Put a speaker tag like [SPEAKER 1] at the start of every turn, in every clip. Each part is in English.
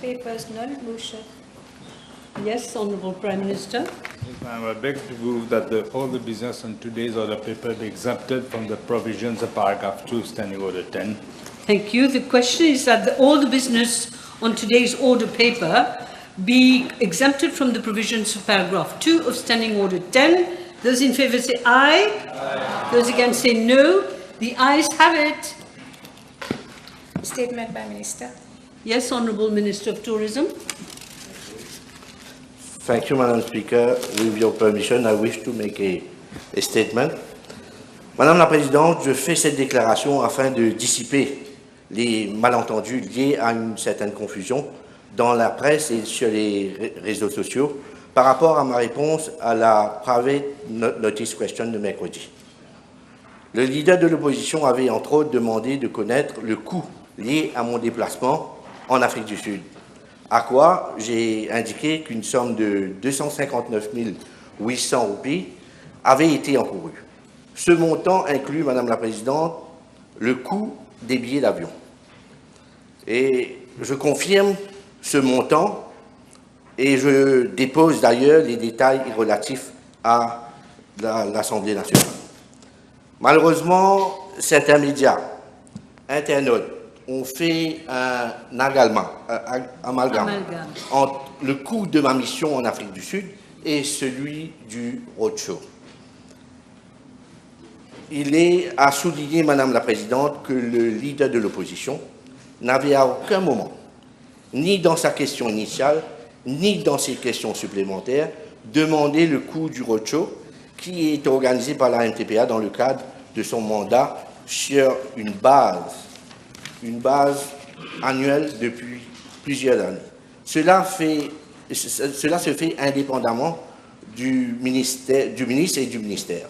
[SPEAKER 1] Papers null, blue shirt.
[SPEAKER 2] Yes, Honourable Prime Minister.
[SPEAKER 3] I beg to move that all the business on today's order paper be exempted from the provisions of paragraph 2 Standing Order 10.
[SPEAKER 2] Thank you. The question is that all the business on today's order paper be exempted from the provisions of paragraph 2 of Standing Order 10. Those in favour say aye. Aye. Those against say no. The ayes have it.
[SPEAKER 1] Statement by Minister.
[SPEAKER 2] Yes, Honourable Minister of Tourism.
[SPEAKER 4] Thank you, Madam Speaker. With your permission, I wish to make a statement. Madame la Présidente, je fais cette déclaration afin de dissiper les malentendus liés à une certaine confusion dans la presse et sur les réseaux sociaux par rapport à ma réponse à la private notice question de mercredi. Le leader de l'opposition avait entre autres demandé de connaître le coût lié à mon déplacement en Afrique du Sud, à quoi j'ai indiqué qu'une somme de 259 800 roupies avait été encourue. Ce montant inclut, Madame la Présidente, le coût des billets d'avion. Et je confirme ce montant et je dépose d'ailleurs les détails relatifs à l'Assemblée nationale. Malheureusement, certains médias, internautes, ont fait un amalgame entre le coût de ma mission en Afrique du Sud et celui du roadshow. Il est à souligner, Madame la Présidente, que le leader de l'opposition n'avait à aucun moment, ni dans sa question initiale, ni dans ses questions supplémentaires, demandé le coût du roadshow qui est organisé par la MTPA dans le cadre de son mandat sur une base annuelle depuis plusieurs années. Cela se fait indépendamment du ministre et du ministère.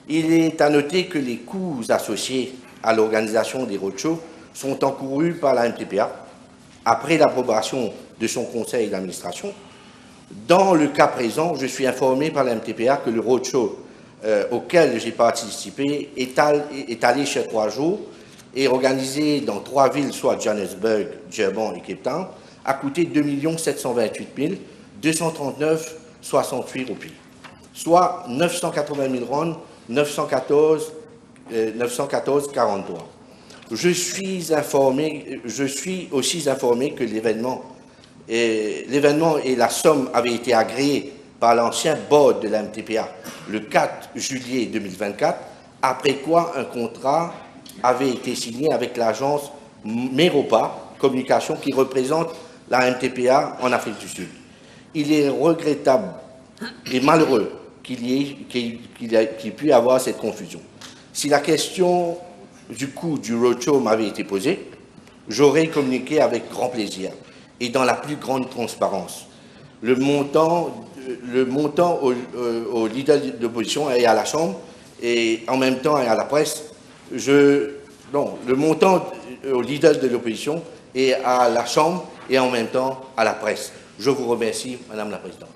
[SPEAKER 4] Il est à noter que les coûts associés à l'organisation des roadshows sont encourus par la MTPA après l'approbation de son conseil d'administration. Dans le cas présent, je suis informé par la MTPA que le roadshow auquel j'ai participé étalé sur 3 jours et organisé dans 3 villes, soit Johannesburg, Durban et Cape Town, a coûté 2 728 239,68 roupies, soit 980 000 ronds, 914,43. Je suis aussi informé que l'événement et la somme avaient été agréés par l'ancien board de la MTPA le 4 juillet 2024, après quoi un contrat avait été signé avec l'agence Meropa Communication qui représente la MTPA en Afrique du Sud. Il est regrettable et malheureux qu'il puisse y avoir cette confusion. Si la question du coût du roadshow m'avait été posée, j'aurais communiqué avec grand plaisir et dans la plus grande transparence. Le montant au leader de l'opposition et à la Chambre et en même temps et à la presse, le montant au leader de l'opposition et à la Chambre et en même temps à la presse. Je vous remercie, Madame la Présidente.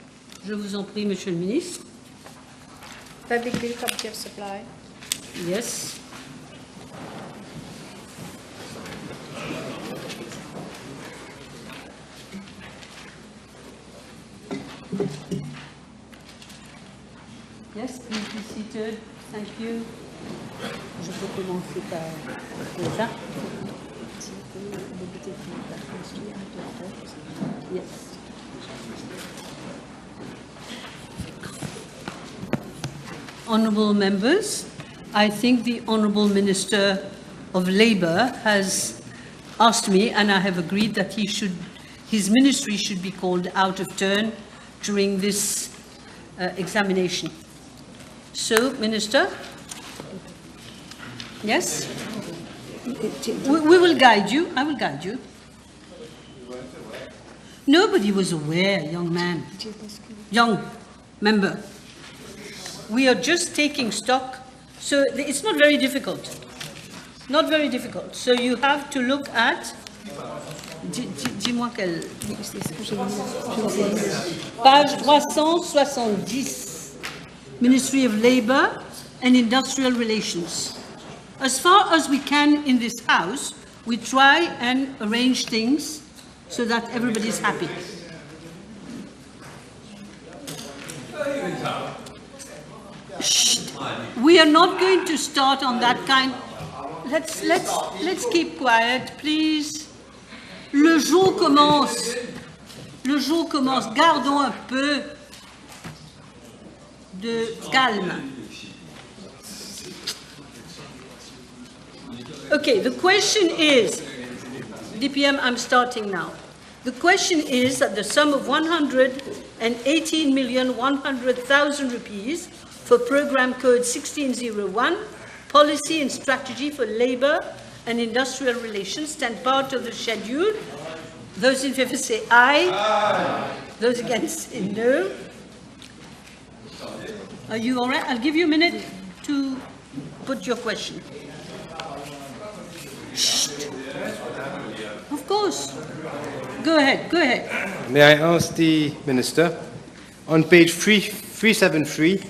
[SPEAKER 2] Je vous en prie, Monsieur le Ministre.
[SPEAKER 1] Public bill committee of supply.
[SPEAKER 2] Yes. Yes, please be seated. Thank you. Je peux commencer par ça. Yes. Honourable members, I think the Honourable Minister of Labour has asked me, and I have agreed that his ministry should be called out of turn during this examination. So, Minister? Yes? We will guide you. I will guide you. Nobody was aware, young man. Young member. We are just taking stock, so it's not very difficult. Not very difficult. So you have to look at... Dis-moi quelle... Page 370. Ministry of Labour and Industrial Relations. As far as we can in this House, we try and arrange things so that everybody's happy. Shh. We are not going to start on that kind. Let's keep quiet, please. Le jour commence. Le jour commence. Gardons un peu de calme. Okay, the question is, DPM, I'm starting now. The question is that the sum of 118,100,000 rupees for Program Code 1601, Policy and Strategy for Labour and Industrial Relations, stand part of the schedule. Those in favour say aye. Aye. Those against say no. Are you all right? I'll give you a minute to put your question. Shh. Of course. Go ahead, go ahead.
[SPEAKER 5] May I ask the Minister, on page 373,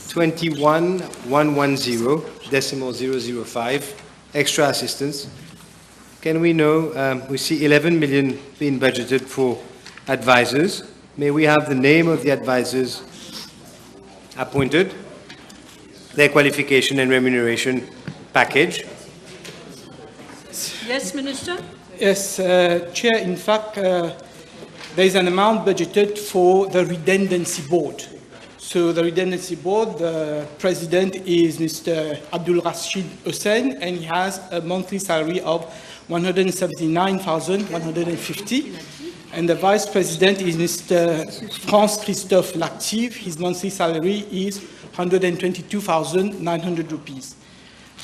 [SPEAKER 5] 21110, decimal 005, extra assistance, can we know, we see 11 million being budgeted for advisors. May we have the name of the advisors appointed, their qualification and remuneration package?
[SPEAKER 2] Yes, Minister?
[SPEAKER 6] Yes, Chair, in fact, there is an amount budgeted for the redundancy board. So the redundancy board, the president is Mr. Abdul Rashid Hussain, and he has a monthly salary of 179,150. And the vice president is Mr. France-Christophe Lactive. His monthly salary is 122,900 rupees.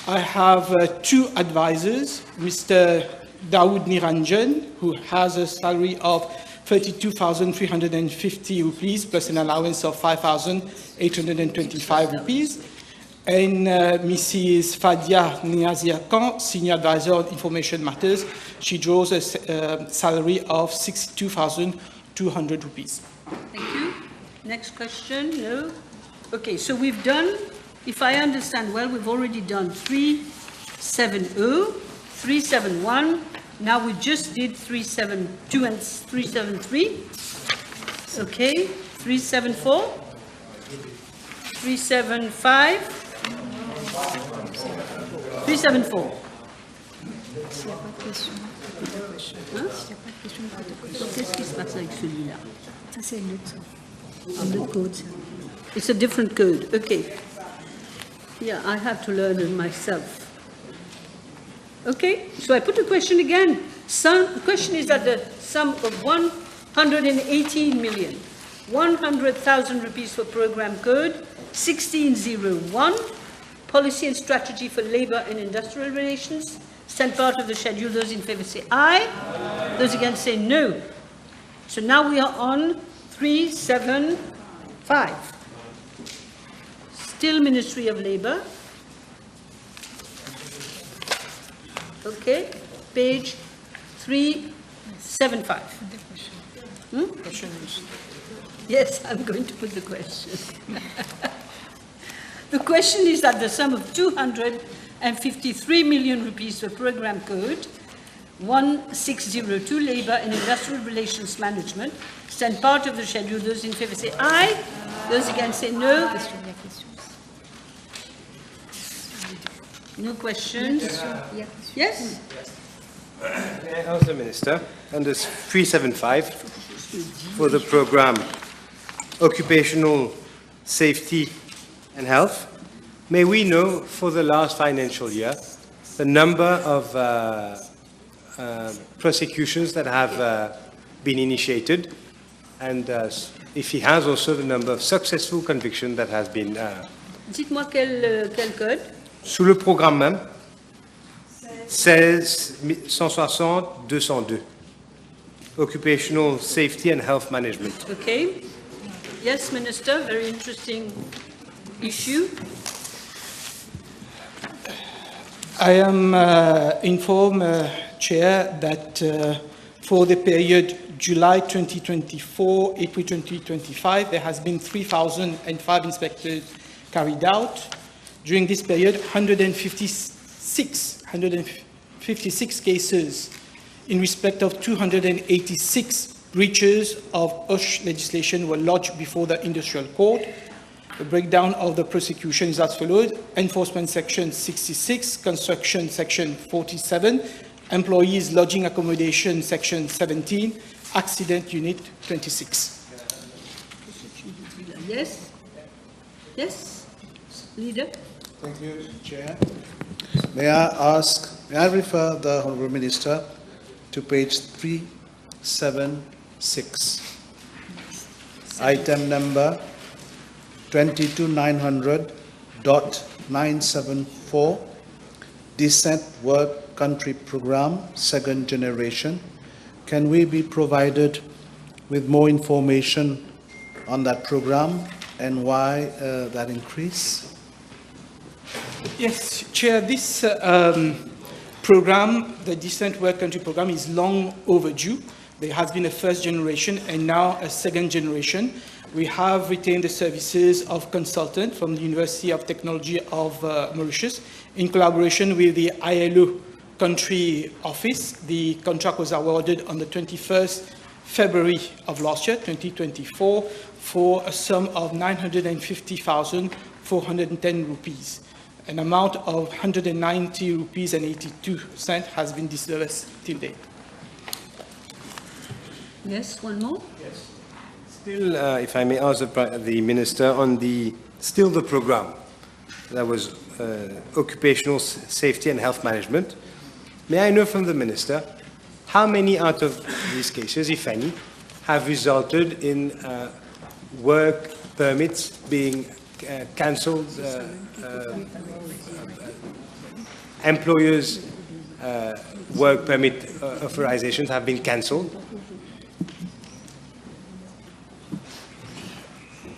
[SPEAKER 6] I have two advisors, Mr. Dawood Niranjan, who has a salary of 32,350 rupees plus an allowance of 5,825 rupees, and Mrs. Fadia Niazia Khan, Senior Advisor on Information Matters. She draws a salary of 62,200 rupees.
[SPEAKER 2] Thank you. Next question? No? Okay, so we've done, if I understand well, we've already done 370, 371, now we just did 372 and 373. Okay, 374, 375, 374. Hein? Qu'est-ce qui se passe avec celui-là?
[SPEAKER 1] Ça, c'est l'autre.
[SPEAKER 2] The code. It's a different code. Okay. Yeah, I have to learn it myself. Okay, so I put the question again. The question is that the sum of 118,100,000 rupees for program code 1601, policy and strategy for labor and industrial relations, stand part of the schedule. Those in favor say aye. Those against say no. So now we are on 375. Still Ministry of Labour. Okay, page 375. Yes, I'm going to put the question. The question is that the sum of 253 million rupees for program code 1602, Labour and Industrial Relations Management, stand part of the schedule. Those in favour say aye. Those against say no. No questions? Yes?
[SPEAKER 5] May I ask the Minister, under 375, for the program Occupational Safety and Health, may we know for the last financial year the number of prosecutions that have been initiated, and if he has also the number of successful convictions that has been...
[SPEAKER 2] Dites-moi quel code?
[SPEAKER 5] Sous le programme même, 16-160-202, Occupational Safety and Health Management.
[SPEAKER 2] Okay. Yes, Minister, very interesting issue.
[SPEAKER 6] I am informed, Chair, that for the period July 2024, April 2025, there has been 3,005 inspectors carried out. During this period, 156 cases in respect of 286 breaches of OSH legislation were lodged before the industrial court. The breakdown of the prosecution is as follows: enforcement section 66, construction section 47, employees lodging accommodation section 17, accident unit 26.
[SPEAKER 2] Yes? Yes? Leader?
[SPEAKER 7] Thank you, Chair. May I refer the Honourable Minister to page 376, item number 22900.974, Decent Work Country Programme, second generation. Can we be provided with more information on that programme and why that increase?
[SPEAKER 6] Yes, Chair, this program, the Decent Work Country Program, is long overdue. There has been a first generation and now a second generation. We have retained the services of consultants from the University of Technology of Mauritius in collaboration with the ILO country office. The contract was awarded on the 21st February of last year, 2024, for a sum of 950,410 rupees. An amount of 190 rupees and 82 cents has been disbursed till date.
[SPEAKER 2] Yes, one more?
[SPEAKER 5] Yes. Still, if I may ask the Minister, on the program, that was occupational safety and health management, may I know from the Minister how many out of these cases, if any, have resulted in work permits being cancelled, employers' work permit authorizations have been cancelled?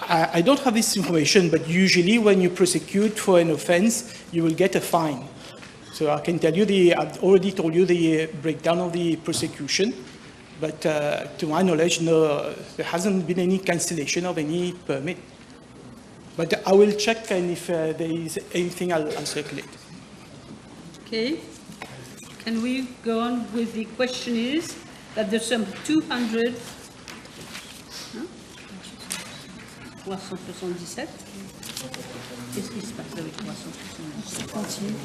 [SPEAKER 6] I don't have this information, but usually when you prosecute for an offense, you will get a fine. So I can tell you, I've already told you the breakdown of the prosecution, but to my knowledge, no, there hasn't been any cancellation of any permit. But I will check, and if there is anything, I'll circulate.
[SPEAKER 2] Okay. Can we go on with the question is that there's some 200... 377. Qu'est-ce qui se passe avec 377? Continue.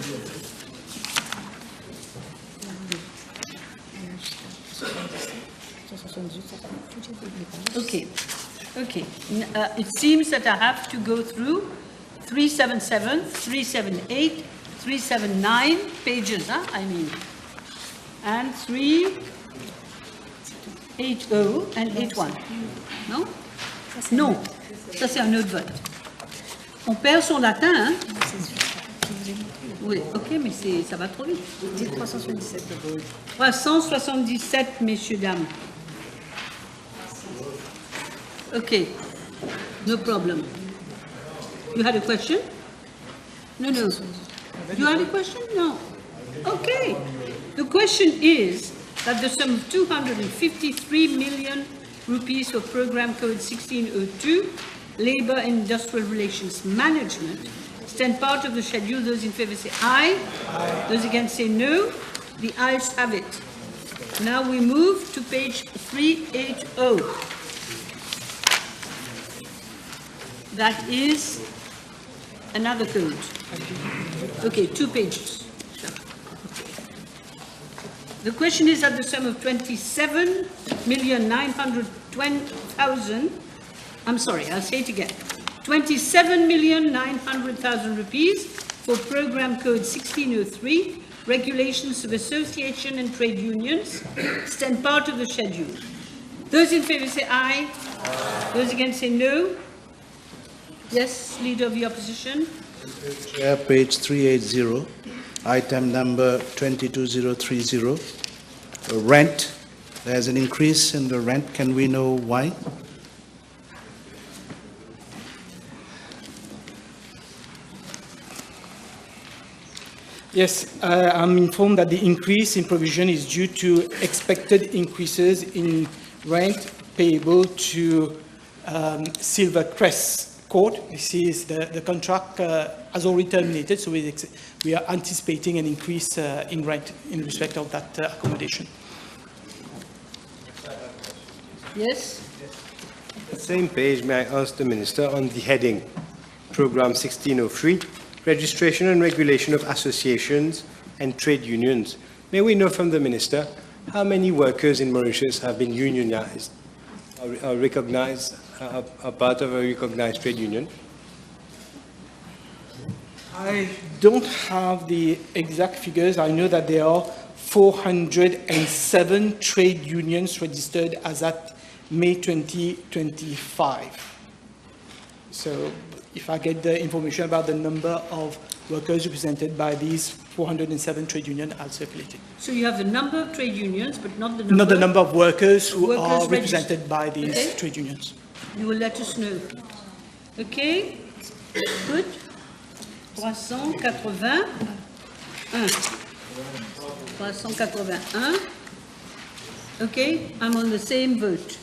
[SPEAKER 2] Okay. Okay. It seems that I have to go through 377, 378, 379 pages, I mean, and 380 and 81. No? Non. Ça, c'est un autre vote. On perd son latin, hein? Oui, ok, mais ça va trop vite. 377. 377, messieurs, dames. Okay, no problem. You had a question? No. You had a question? No. Okay. The question is that the sum of 253 million rupees for Program Code 1602, Labour and Industrial Relations Management, stand part of the schedule. Those in favour say aye. Aye. Those against say no. The ayes have it. Now we move to page 380. That is another code. Okay, 2 pages. The question is at the sum of 27,920,000. I'm sorry, I'll say it again. 27,900,000 rupees for Program Code 1603, Regulations of Association and Trade Unions, stand part of the schedule. Those in favour say aye. Those against say no. Yes, Leader of the Opposition.
[SPEAKER 7] Chair, page 380, item number 22030, rent. There's an increase in the rent. Can we know why?
[SPEAKER 6] Yes, I'm informed that the increase in provision is due to expected increases in rent payable to Silvercrest Court. This is the contract has already terminated, so we are anticipating an increase in rent in respect of that accommodation.
[SPEAKER 2] Yes?
[SPEAKER 5] The same page, may I ask the Minister, on the heading, Program 1603, Registration and Regulation of Associations and Trade Unions. May we know from the Minister how many workers in Mauritius have been unionized, are recognized, are part of a recognized trade union?
[SPEAKER 6] I don't have the exact figures. I know that there are 407 trade unions registered as at May 2025. So if I get the information about the number of workers represented by these 407 trade unions, I'll circulate it.
[SPEAKER 2] So you have the number of trade unions, but not the number?
[SPEAKER 6] Not the number of workers who
[SPEAKER 2] Workers
[SPEAKER 6] are
[SPEAKER 2] registered.
[SPEAKER 6] represented by these
[SPEAKER 2] Okay.
[SPEAKER 6] trade unions.
[SPEAKER 2] You will let us know. Okay? Good. 381. 381. Okay, I'm on the same vote.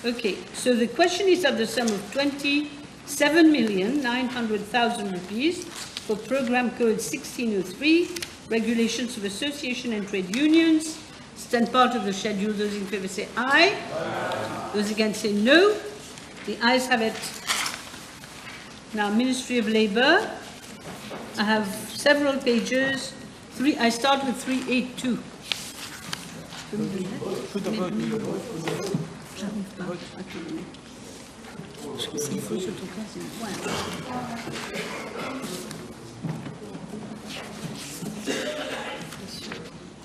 [SPEAKER 2] Okay, so the question is at the sum of 27,900,000 rupees for Program Code 1603, Regulations of Association and Trade Unions. Stand part of the schedule. Those in favour say aye. Those against say no. The ayes have it. Now, Ministry of Labour. I have several pages. I start with 382.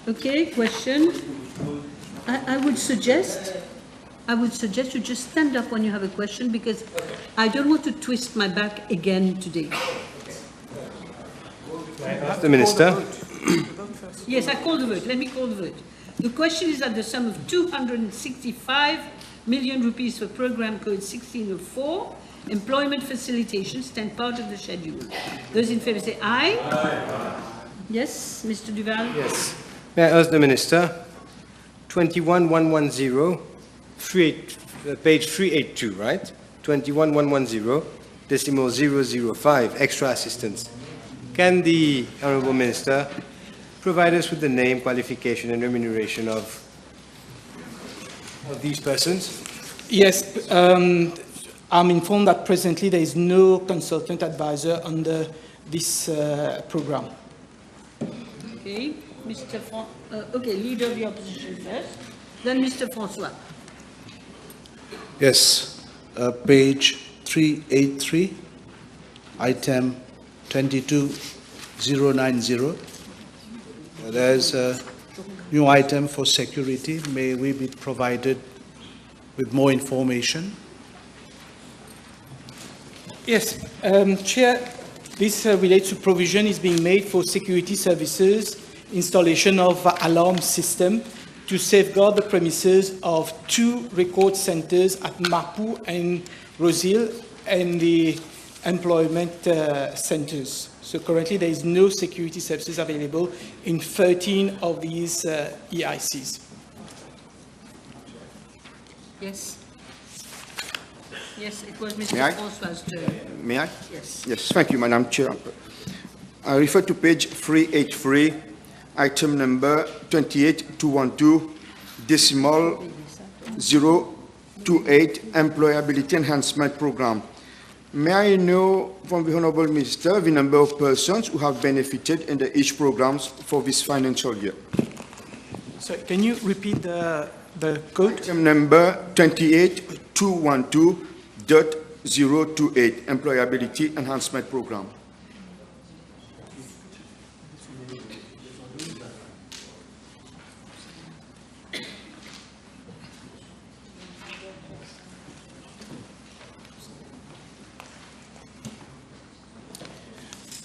[SPEAKER 2] Okay, question. I would suggest you just stand up when you have a question, because I don't want to twist my back again today.
[SPEAKER 5] Ask the Minister.
[SPEAKER 2] Yes, I call the vote. Let me call the vote. The question is at the sum of 265 million rupees for Program Code 1604, Employment Facilitation, stand part of the schedule. Those in favour say aye. Aye. Yes, Mr. Duval?
[SPEAKER 5] Yes. May I ask the Minister, 21110, page 382, right? 21110, decimal 005, extra assistance. Can the Honourable Minister provide us with the name, qualification and remuneration of these persons?
[SPEAKER 6] Yes, I'm informed that presently there is no consultant advisor under this program.
[SPEAKER 2] Okay, okay, Leader of the Opposition first, then Mr. François.
[SPEAKER 7] Yes, page 383, item 22090. There's a new item for security. May we be provided with more information?
[SPEAKER 6] Yes, Chair, this relates to provision is being made for security services, installation of alarm system to safeguard the premises of 2 record centers at Mapu and Rosil and the employment centers. So currently there is no security services available in 13 of these EICs.
[SPEAKER 2] Yes. Yes, it was Mr.
[SPEAKER 8] May I?
[SPEAKER 2] François' turn.
[SPEAKER 8] May I?
[SPEAKER 2] Yes.
[SPEAKER 8] Yes, thank you, Madam Chair. I refer to page 383, item number 28212, decimal 028, Employability Enhancement Program. May I know from the Honourable Minister the number of persons who have benefited in each programs for this financial year?
[SPEAKER 6] So can you repeat the code?
[SPEAKER 8] Item number 28212.028, Employability Enhancement Program.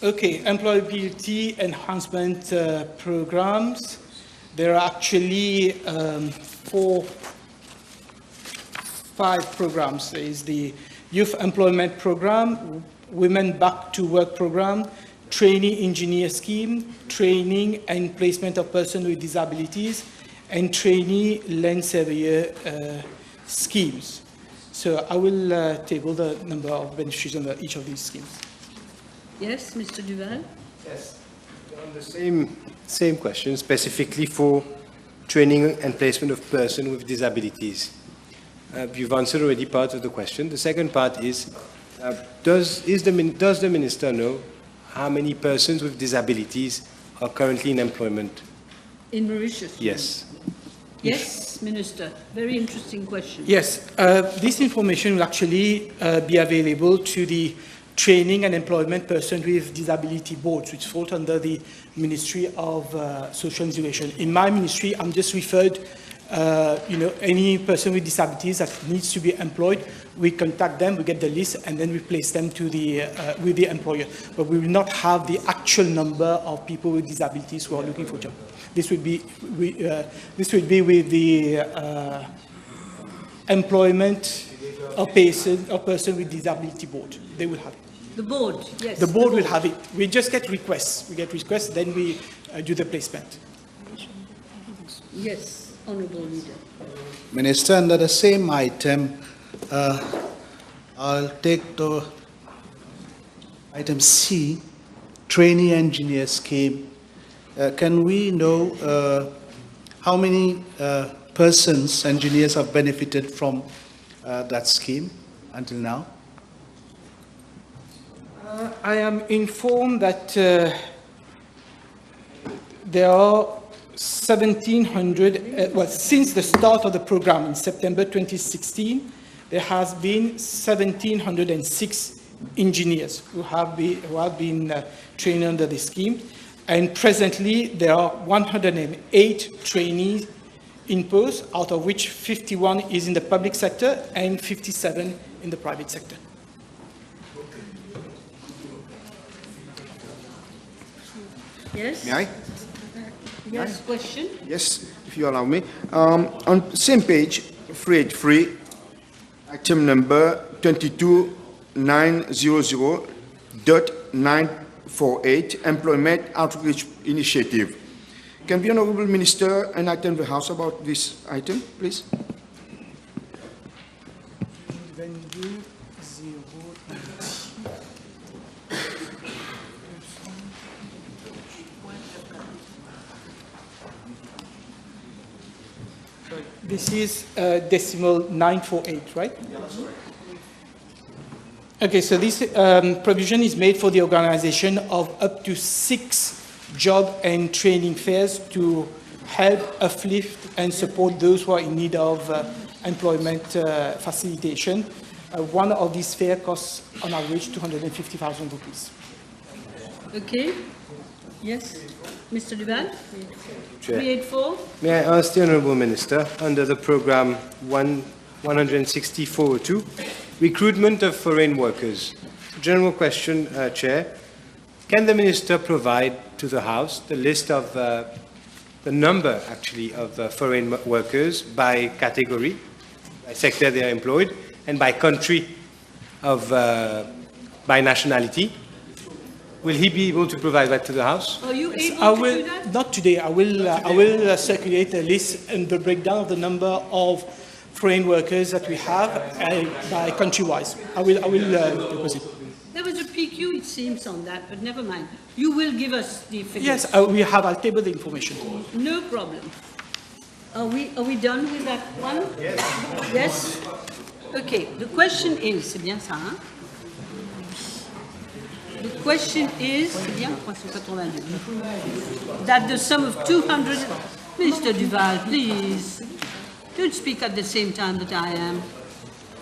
[SPEAKER 6] Okay, employability enhancement programs. There are actually 5 programs. There is the Youth Employment Program, Women Back to Work Program, Trainee Engineer Scheme, Training and Placement of Persons with Disabilities, and Trainee Land Surveyor schemes. So I will table the number of beneficiaries under each of these schemes.
[SPEAKER 2] Yes, Mr. Duval?
[SPEAKER 5] Yes. On the same question, specifically for training and placement of persons with disabilities. You've answered already part of the question. The second part is, does the Minister know how many persons with disabilities are currently in employment?
[SPEAKER 2] In Mauritius?
[SPEAKER 5] Yes.
[SPEAKER 2] Yes, Minister. Very interesting question.
[SPEAKER 6] Yes, this information will actually be available to the Training and Employment Person with Disability Boards, which falls under the Ministry of Social Integration. In my ministry, I'm just referred, any person with disabilities that needs to be employed, we contact them, we get the list, and then we place them to with the employer. But we will not have the actual number of people with disabilities who are looking for jobs. This would be with the employment of person with disability board. They will have it.
[SPEAKER 2] The board, yes.
[SPEAKER 6] The board will have it. We just get requests. We get requests, then we do the placement.
[SPEAKER 2] Yes, Honourable Leader.
[SPEAKER 7] Minister, under the same item, I'll take the item C, trainee engineer scheme. Can we know how many persons, engineers, have benefited from that scheme until now?
[SPEAKER 6] I am informed that there are 1,700, since the start of the program in September 2016, there has been 1,706 engineers who have been trained under the scheme. And presently, there are 108 trainees in post, out of which 51 is in the public sector and 57 in the private sector.
[SPEAKER 2] Yes?
[SPEAKER 8] May I?
[SPEAKER 2] Yes, question?
[SPEAKER 8] Yes, if you allow me. On the same page, freight free, item number 22900.948, Employment Outreach Initiative. Can the Honourable Minister enlighten the House about this item, please?
[SPEAKER 6] This is decimal 948, right? Yeah, that's right. Okay, so this provision is made for the organization of up to 6 job and training fairs to help uplift and support those who are in need of employment facilitation. One of these fairs costs on average 250,000 rupees.
[SPEAKER 2] Okay. Yes. Mr. Duval? 384.
[SPEAKER 5] May I ask the Honourable Minister, under the programme 16402, recruitment of foreign workers. General question, Chair. Can the Minister provide to the House the list of the number, actually, of foreign workers by category, by sector they are employed, and by country by nationality? Will he be able to provide that to the House?
[SPEAKER 2] Are you able to do that?
[SPEAKER 6] Not today. I will circulate a list and the breakdown of the number of foreign workers that we have by country-wise. I will deposit.
[SPEAKER 2] There was a PQ, it seems, on that, but never mind. You will give us the figures.
[SPEAKER 6] Yes, I'll table the information.
[SPEAKER 2] No problem. Are we done with that one? Yes. Yes? Okay, the question is, c'est bien ça, hein? The question is, c'est bien 382, that the sum of 200, Mr. Duval, please, don't speak at the same time that I am.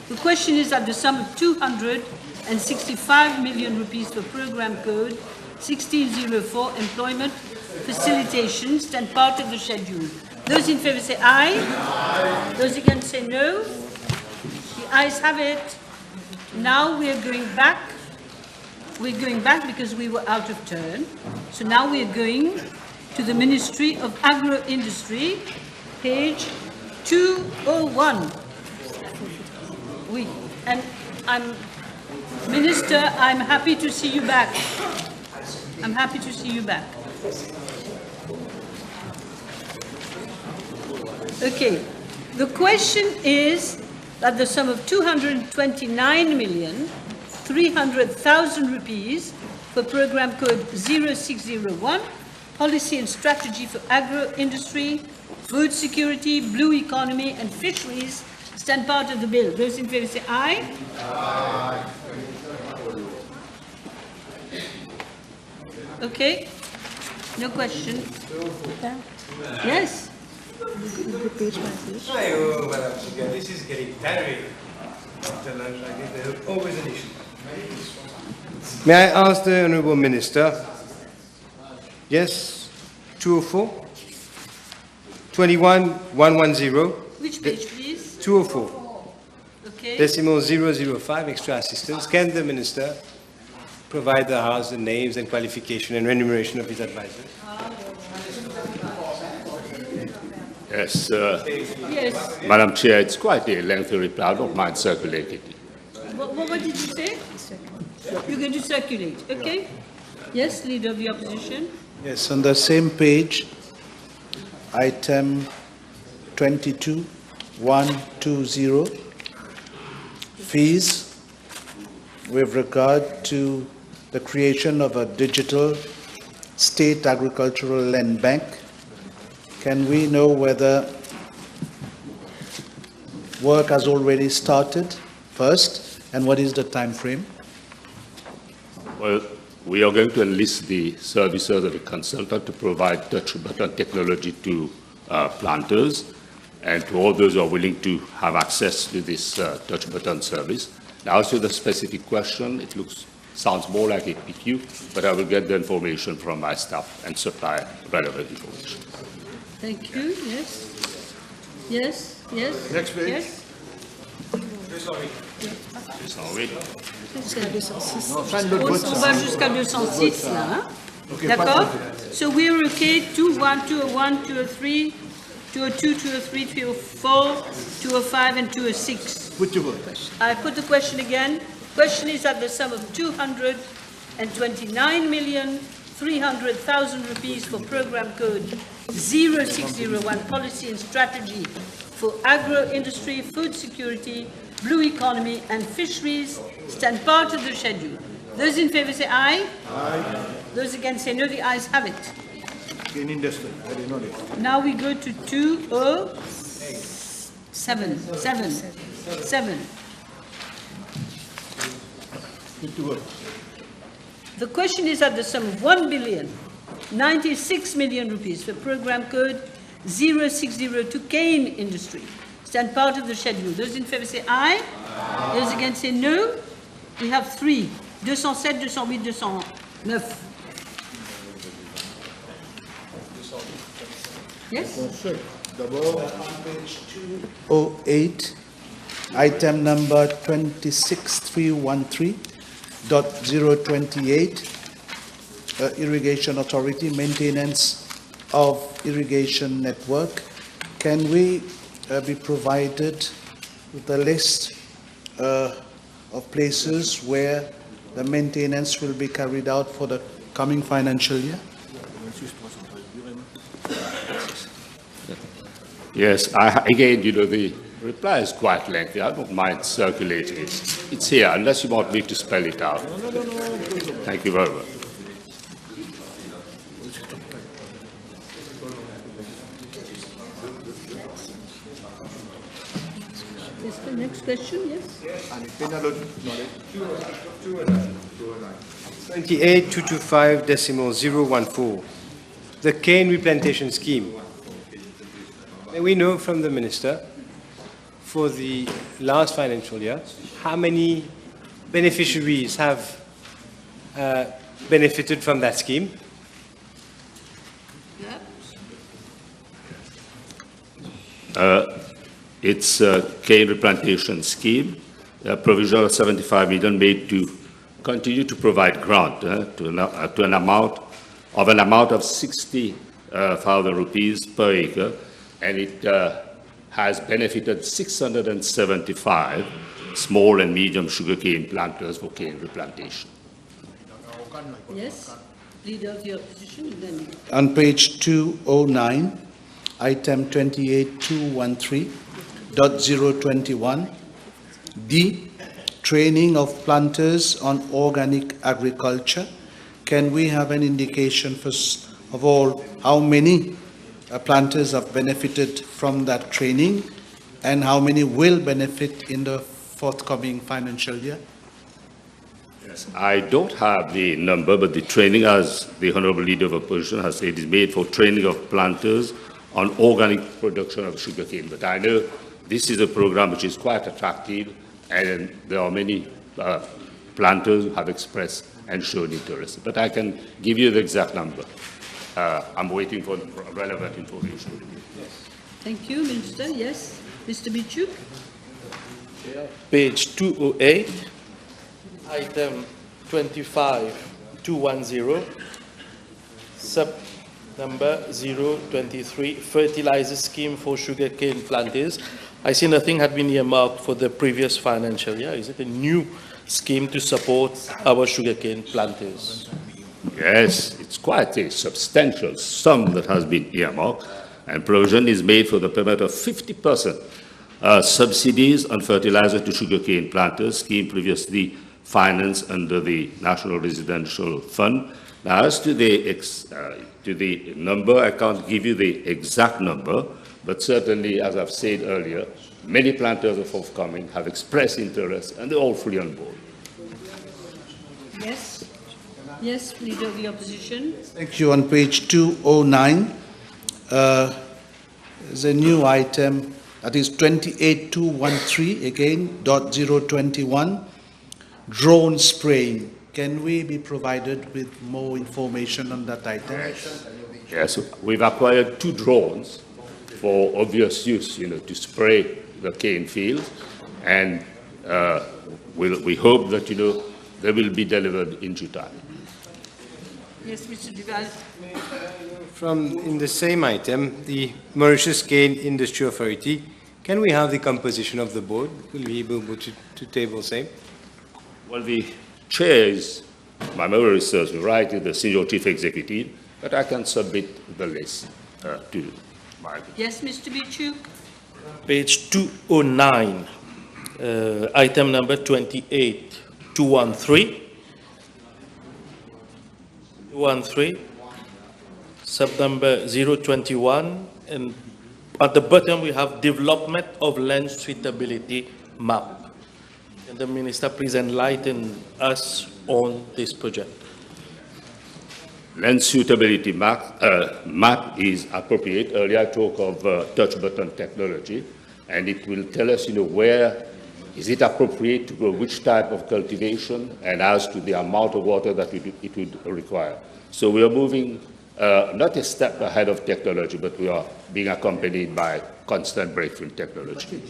[SPEAKER 2] The question is that the sum of 265 million rupees for program code 1604 employment facilitation stand part of the schedule. Those in favour say aye. Aye. Those against say no. The ayes have it. Now we are going back. We're going back because we were out of turn. So now we're going to the Ministry of Agro-industry, page 201. And Minister, I'm happy to see you back. I'm happy to see you back. Okay, the question is that the sum of 229,300,000 rupees for program code 0601, policy and strategy for agro-industry, food security, blue economy and fisheries stand part of the bill. Those in favour say aye. Aye. Okay, no question. Yes?
[SPEAKER 5] This is getting tiring. After lunch, there's always an issue. May I ask the Honourable Minister? Yes, 204? 21110?
[SPEAKER 2] Which page, please?
[SPEAKER 5] 204.
[SPEAKER 2] Okay.
[SPEAKER 5] Decimal 005, extra assistance. Can the Minister provide the House the names and qualification and remuneration of his advisors?
[SPEAKER 3] Yes,
[SPEAKER 2] Yes.
[SPEAKER 3] Madam Chair, it's quite a lengthy reply. I don't mind circulating it.
[SPEAKER 2] What did you say? You're going to circulate, okay? Yes, Leader of the Opposition.
[SPEAKER 7] Yes, on the same page, item 22120, fees with regard to the creation of a digital state agricultural land bank. Can we know whether work has already started first, and what is the time frame?
[SPEAKER 3] Well, we are going to enlist the services of the consultant to provide touch button technology to planters and to all those who are willing to have access to this touch button service. Now, as to the specific question, it sounds more like a PQ, but I will get the information from my staff and supply relevant information.
[SPEAKER 2] Thank you, yes. Yes, yes.
[SPEAKER 8] Next page.
[SPEAKER 2] Yes.
[SPEAKER 3] Sorry.
[SPEAKER 2] On va jusqu'à 206 là, hein? D'accord? So we're okay, 201, 201, 203, 202, 203, 304, 205 and 206.
[SPEAKER 8] Put your vote.
[SPEAKER 2] I put the question again. Question is at the sum of 229,300,000 rupees for program code 0601 policy and strategy for agro-industry, food security, blue economy and fisheries stand part of the schedule. Those in favour say aye. Aye. Those against say no. The ayes have it.
[SPEAKER 8] In industry, I didn't know it.
[SPEAKER 2] Now we go to 207. The question is at the sum of 1,096,000,000 rupees for program code 0602 cane industry. Stand part of the schedule. Those in favour say aye. Aye. Those against say no. We have three. 207, 208, 209. Yes?
[SPEAKER 7] 08, item number 26313.028, Irrigation Authority, maintenance of irrigation network. Can we be provided with a list of places where the maintenance will be carried out for the coming financial year?
[SPEAKER 3] Yes, again, the reply is quite lengthy. I don't mind circulating it. It's here, unless you want me to spell it out. Thank you very much.
[SPEAKER 2] Yes, the next question, yes?
[SPEAKER 5] 28225.014, the cane replantation scheme. May we know from the Minister, for the last financial year, how many beneficiaries have benefited from that scheme?
[SPEAKER 3] It's a cane replantation scheme, a provision of 75 million made to continue to provide grant to an amount of 60,000 rupees per acre, and it has benefited 675 small and medium sugarcane planters for cane replantation.
[SPEAKER 2] Yes? Leader of the Opposition, then.
[SPEAKER 7] On page 209, item 28213.021, D, training of planters on organic agriculture. Can we have an indication, first of all, how many planters have benefited from that training, and how many will benefit in the forthcoming financial year?
[SPEAKER 3] Yes, I don't have the number, but the training, as the Honorable Leader of Opposition has said, is made for training of planters on organic production of sugarcane. But I know this is a program which is quite attractive, and there are many planters who have expressed and shown interest. But I can give you the exact number. I'm waiting for the relevant information.
[SPEAKER 2] Thank you, Minister. Yes, Mr. Bichuk.
[SPEAKER 9] Page 208, item 25210, sub number 023, fertilizer scheme for sugarcane planters. I see nothing had been earmarked for the previous financial year. Is it a new scheme to support our sugarcane planters?
[SPEAKER 3] Yes, it's quite a substantial sum that has been earmarked, and provision is made for the payment of 50% subsidies on fertilizer to sugarcane planters, scheme previously financed under the National Residential Fund. Now, as to the number, I can't give you the exact number, but certainly, as I've said earlier, many planters are forthcoming, have expressed interest, and they're all fully on board.
[SPEAKER 2] Yes. Yes, Leader of the Opposition.
[SPEAKER 7] Thank you. On page 209, there's a new item that is 28213, again, .021, drone spraying. Can we be provided with more information on that item?
[SPEAKER 3] Yes, we've acquired 2 drones for obvious use, to spray the cane fields, and we hope that, they will be delivered in due time.
[SPEAKER 2] Yes, Mr. Duval.
[SPEAKER 5] In the same item, the Mauritius Cane Industry Authority, can we have the composition of the board? Will we be able to table same?
[SPEAKER 3] Well, the chair is, my memory serves me right, is the senior chief executive, but I can submit the list to my...
[SPEAKER 2] Yes, Mr. Bichuk.
[SPEAKER 9] Page 209, item number 28213. 213, sub number 021, and at the bottom we have development of land suitability map. Can the Minister please enlighten us on this project?
[SPEAKER 3] Land suitability map is appropriate. Earlier I talked of touch button technology, and it will tell us, where is it appropriate to grow which type of cultivation, and as to the amount of water that it would require. So we are moving not a step ahead of technology, but we are being accompanied by constant breakthrough in technology.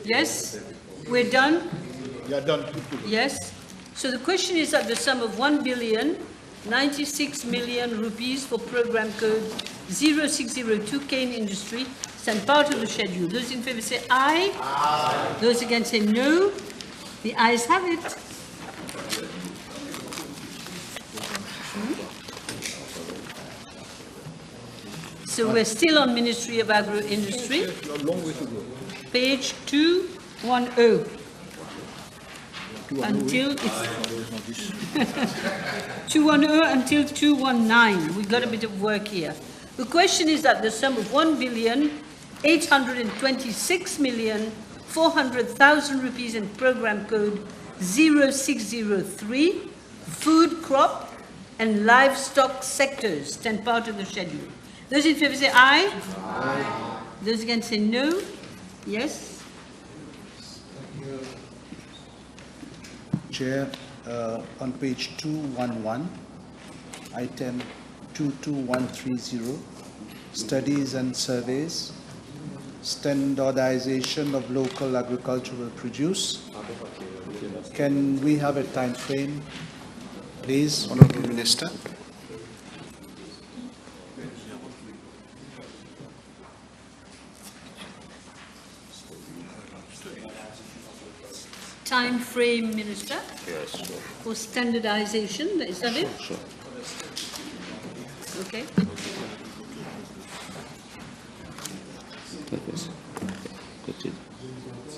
[SPEAKER 2] Yes, we're done.
[SPEAKER 10] You are done.
[SPEAKER 2] Yes. So the question is at the sum of 1,096,000,000 rupees for program code 0602 cane industry. Stand part of the schedule. Those in favor say aye. Aye. Those against say no. The ayes have it. So we're still on Ministry of Agro-industry. Page 210. Until it's 210 until 219. We've got a bit of work here. The question is that the sum of 1,826,400,000 rupees in program code 0603, food, crop, and livestock sectors, stand part of the schedule. Those in favor say aye. Aye. Those against say no. Yes.
[SPEAKER 7] Chair, on page 211, item 22130, studies and surveys, standardization of local agricultural produce. Can we have a time frame, please, Honourable Minister?
[SPEAKER 2] Time frame, Minister?
[SPEAKER 3] Yes, sure.
[SPEAKER 2] For standardization, is that it?
[SPEAKER 3] Sure.
[SPEAKER 2] Okay.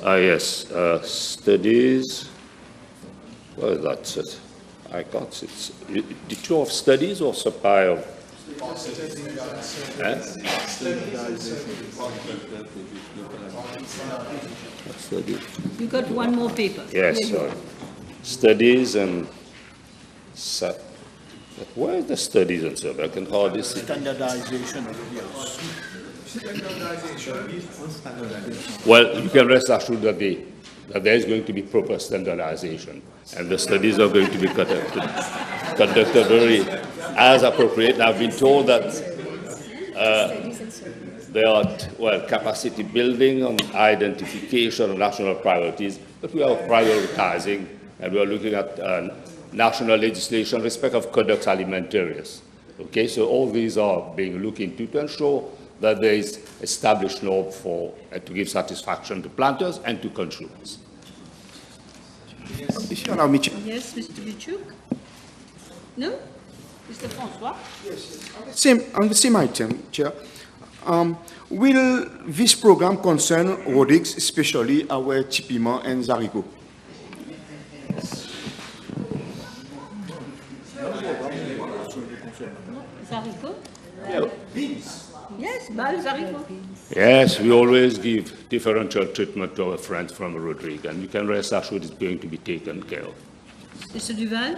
[SPEAKER 3] Yes, studies. Well, that's it. I can't see. The two of studies or supply of? Huh? Studies.
[SPEAKER 2] You got one more paper.
[SPEAKER 3] Yes,
[SPEAKER 2] Here you
[SPEAKER 3] sorry. Studies and, where is the studies and survey? I can hardly see.
[SPEAKER 10] Standardization.
[SPEAKER 3] Well, you can rest assured that there is going to be proper standardization, and the studies are going to be conducted very as appropriate. I've been told that there are, capacity building on identification of national priorities, but we are prioritizing, and we are looking at national legislation, respect of codex alimentarius. Okay, so all these are being looked into to ensure that there is established norm for to give satisfaction to planters and to consumers.
[SPEAKER 8] If you allow me,
[SPEAKER 2] Yes, Mr. Bichuk? No? Mr. Francois?
[SPEAKER 8] on the same item, Chair. Will this program concern RODIGs, especially our Chipima and Zarigo?
[SPEAKER 2] Zarigo? Yes, Zarigo.
[SPEAKER 3] Yes, we always give differential treatment to our friends from Rodrigue, and you can rest assured it's going to be taken care of.
[SPEAKER 2] Mr. Duval?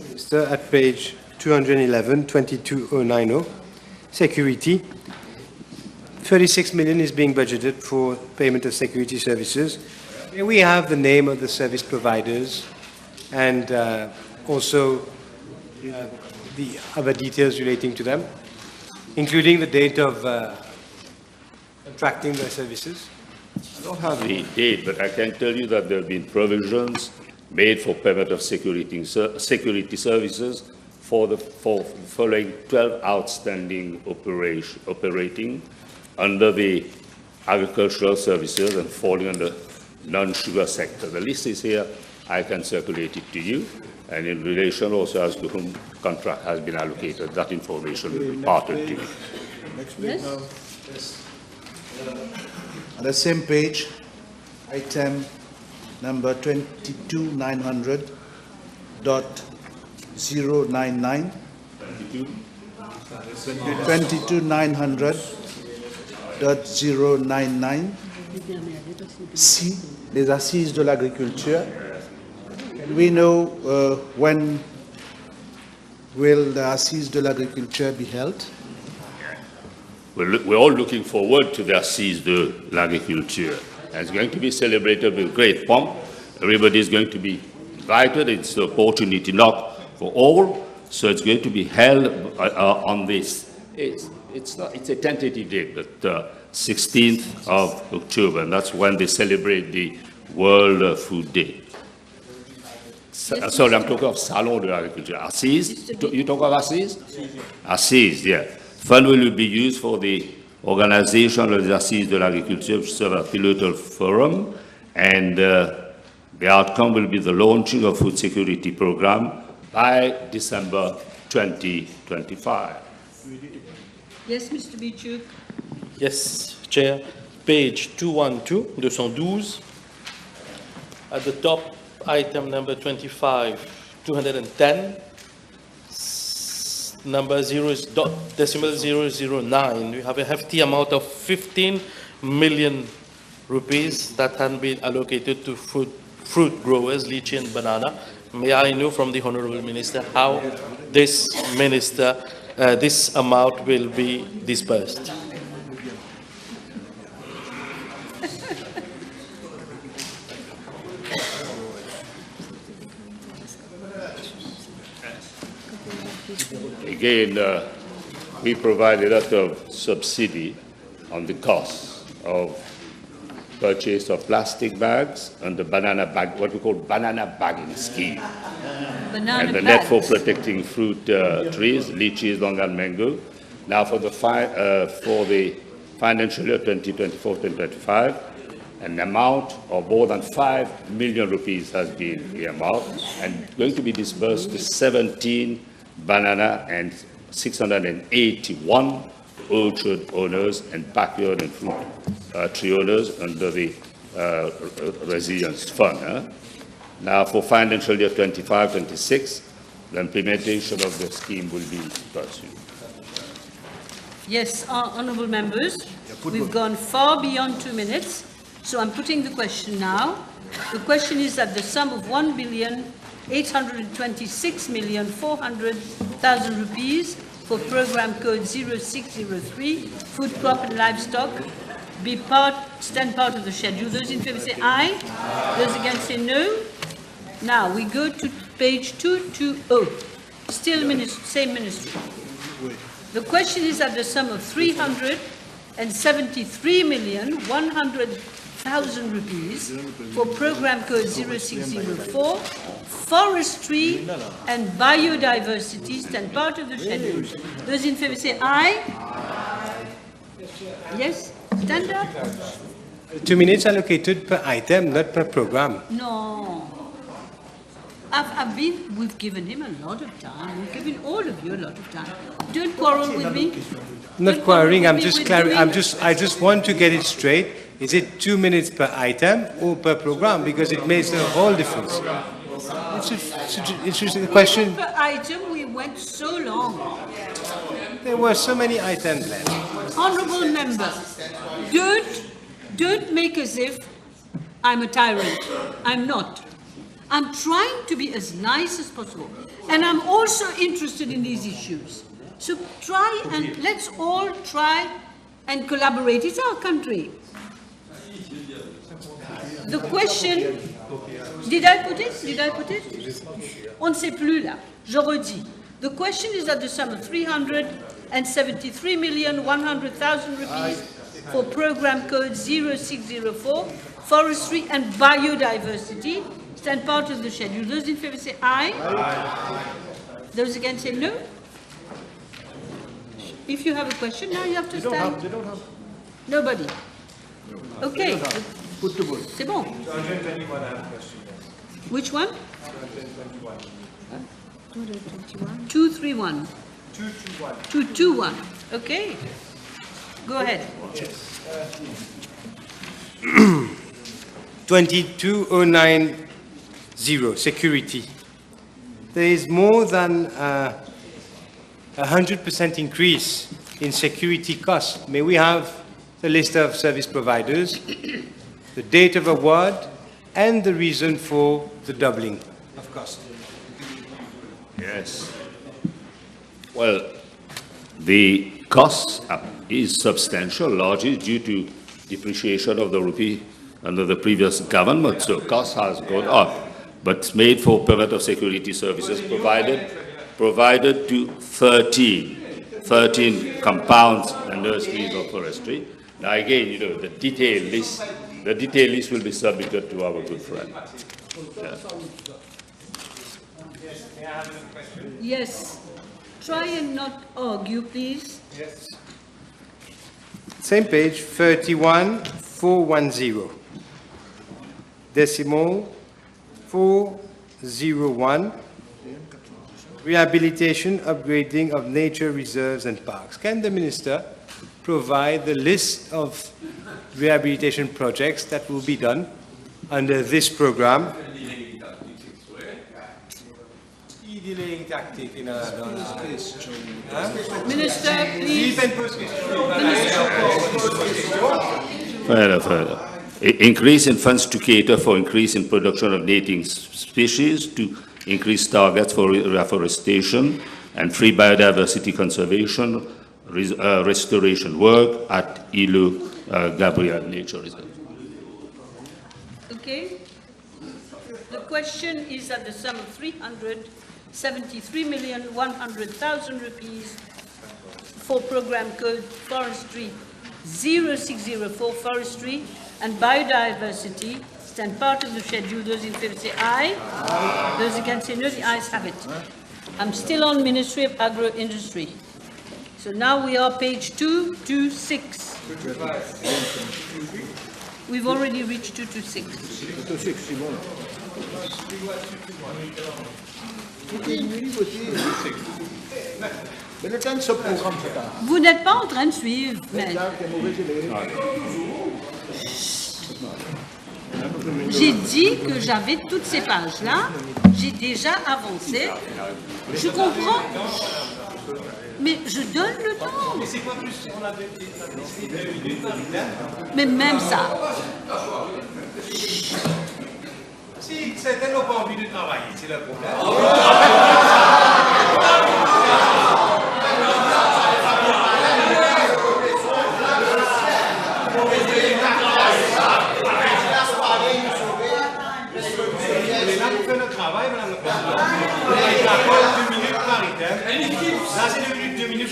[SPEAKER 5] Minister, at page 211, 22090, security, 36 million is being budgeted for payment of security services. May we have the name of the service providers and also the other details relating to them, including the date of contracting their services?
[SPEAKER 3] I don't have the date, but I can tell you that there have been provisions made for payment of security services for the following 12 outstanding operating under the agricultural services and falling under non-sugar sector. The list is here. I can circulate it to you. And in relation also as to whom contract has been allocated, that information will be parted to you.
[SPEAKER 2] Yes?
[SPEAKER 7] On the same page, item number 22900.099. 22900.099. C, les assises de l'agriculture. We know when will the Assises de l'Agriculture be held?
[SPEAKER 3] We're all looking forward to the Assises de l'Agriculture. And it's going to be celebrated with great pomp. Everybody is going to be invited. It's an opportunity not for all. So it's going to be held on this. It's a tentative date, but 16th of October, and that's when they celebrate the World Food Day. Sorry, I'm talking of Salon de l'Agriculture. Assises? You talk of Assises? Assises, yeah. Fund will be used for the organization of the Assises de l'Agriculture, which serve a pivotal forum, and the outcome will be the launching of food security program by December 2025.
[SPEAKER 2] Yes, Mr. Bichuk?
[SPEAKER 9] Yes, Chair. Page 212, at the top, item number 25, 210, number 0.009. We have a hefty amount of 15 million rupees that had been allocated to fruit growers, lychee and banana. May I know from the Honorable Minister how this amount will be dispersed?
[SPEAKER 3] Again, we provide a lot of subsidy on the cost of purchase of plastic bags and the banana bag, what we call banana bagging scheme.
[SPEAKER 2] Banana
[SPEAKER 3] and the
[SPEAKER 2] bags.
[SPEAKER 3] net for protecting fruit trees, lychees, longan, mango. Now for the financial year 2024-2025, an amount of more than 5 million rupees has been earmarked and going to be disbursed to 17 banana and 681 orchard owners and backyard and fruit tree owners under the Resilience Fund. Now for financial year 25-26, the implementation of the scheme will be pursued.
[SPEAKER 2] Yes, honourable members, we've gone far beyond 2 minutes, so I'm putting the question now. The question is that the sum of 1,826,400,000 rupees for programme code 0603, food, crop and livestock, stand part of the schedule. Those in favour say aye. Those against say no. Now we go to page 220, still same ministry. The question is that the sum of 373,100,000 rupees for programme code 0604, Forestry and Biodiversity stand part of the schedule. Those in favour say aye. Yes? Stand up.
[SPEAKER 5] 2 minutes allocated per item, not per programme.
[SPEAKER 2] No. We've given him a lot of time. We've given all of you a lot of time. Don't quarrel with me.
[SPEAKER 5] Not quarreling, I just want to get it straight. Is it 2 minutes per item or per programme? Because it makes a whole difference. It's just a question.
[SPEAKER 2] Per item, we went so long.
[SPEAKER 5] There were so many items left.
[SPEAKER 2] Honourable member, don't make as if I'm a tyrant. I'm not. I'm trying to be as nice as possible. And I'm also interested in these issues. So let's all try and collaborate. It's our country. The question, did I put it? On ne sait plus là. Je redis. The question is at the sum of 373,100,000 rupees for programme code 0604, Forestry and Biodiversity, stand part of the schedule. Those in favour say aye. Aye. Those against say no. If you have a question, now you have to stand.
[SPEAKER 7] They don't have.
[SPEAKER 2] Nobody. Okay.
[SPEAKER 7] Put to vote.
[SPEAKER 2] C'est bon.
[SPEAKER 5] 221, I have a question.
[SPEAKER 2] Which one?
[SPEAKER 5] 221.
[SPEAKER 2] 231.
[SPEAKER 5] 221.
[SPEAKER 2] 221. Okay. Go ahead.
[SPEAKER 5] 22090, security. There is more than 100% increase in security costs. May we have the list of service providers, the date of award, and the reason for the doubling of cost?
[SPEAKER 3] Yes. Well, the cost is substantial, largely due to depreciation of the rupee under the previous government. So cost has gone up, but it's made for perimeter security services provided to 13 compounds and nurseries of forestry. Now again, the detailed list will be submitted to our good friend. Yeah.
[SPEAKER 2] Yes. Try and not argue, please.
[SPEAKER 5] Yes. Same page, 31410. Decimal 401. Rehabilitation, upgrading of nature reserves and parks. Can the Minister provide the list of rehabilitation projects that will be done under this program?
[SPEAKER 2] Minister, please.
[SPEAKER 3] Further. Increase in funds to cater for increase in production of native species, to increase targets for reforestation and free biodiversity conservation, restoration work at Ilu Gabriel Nature Reserve.
[SPEAKER 2] Okay. The question is at the sum of 373,100,000 rupees for program code Forestry 0604 Forestry and Biodiversity stand part of the schedule. Those in favour say aye. Aye. Those against say no. The ayes have it. I'm still on Ministry of Agro-industry. So now we are page 226. We've already reached 226. Vous n'êtes pas en train de suivre. Mais... J'ai dit que j'avais toutes ces pages-là. J'ai déjà avancé. Je comprends. Mais je donne le temps.
[SPEAKER 5] Mais c'est pas plus, on a décidé 2 minutes par item.
[SPEAKER 2] Mais même ça.
[SPEAKER 5] Si certains n'ont pas envie de travailler, c'est leur problème.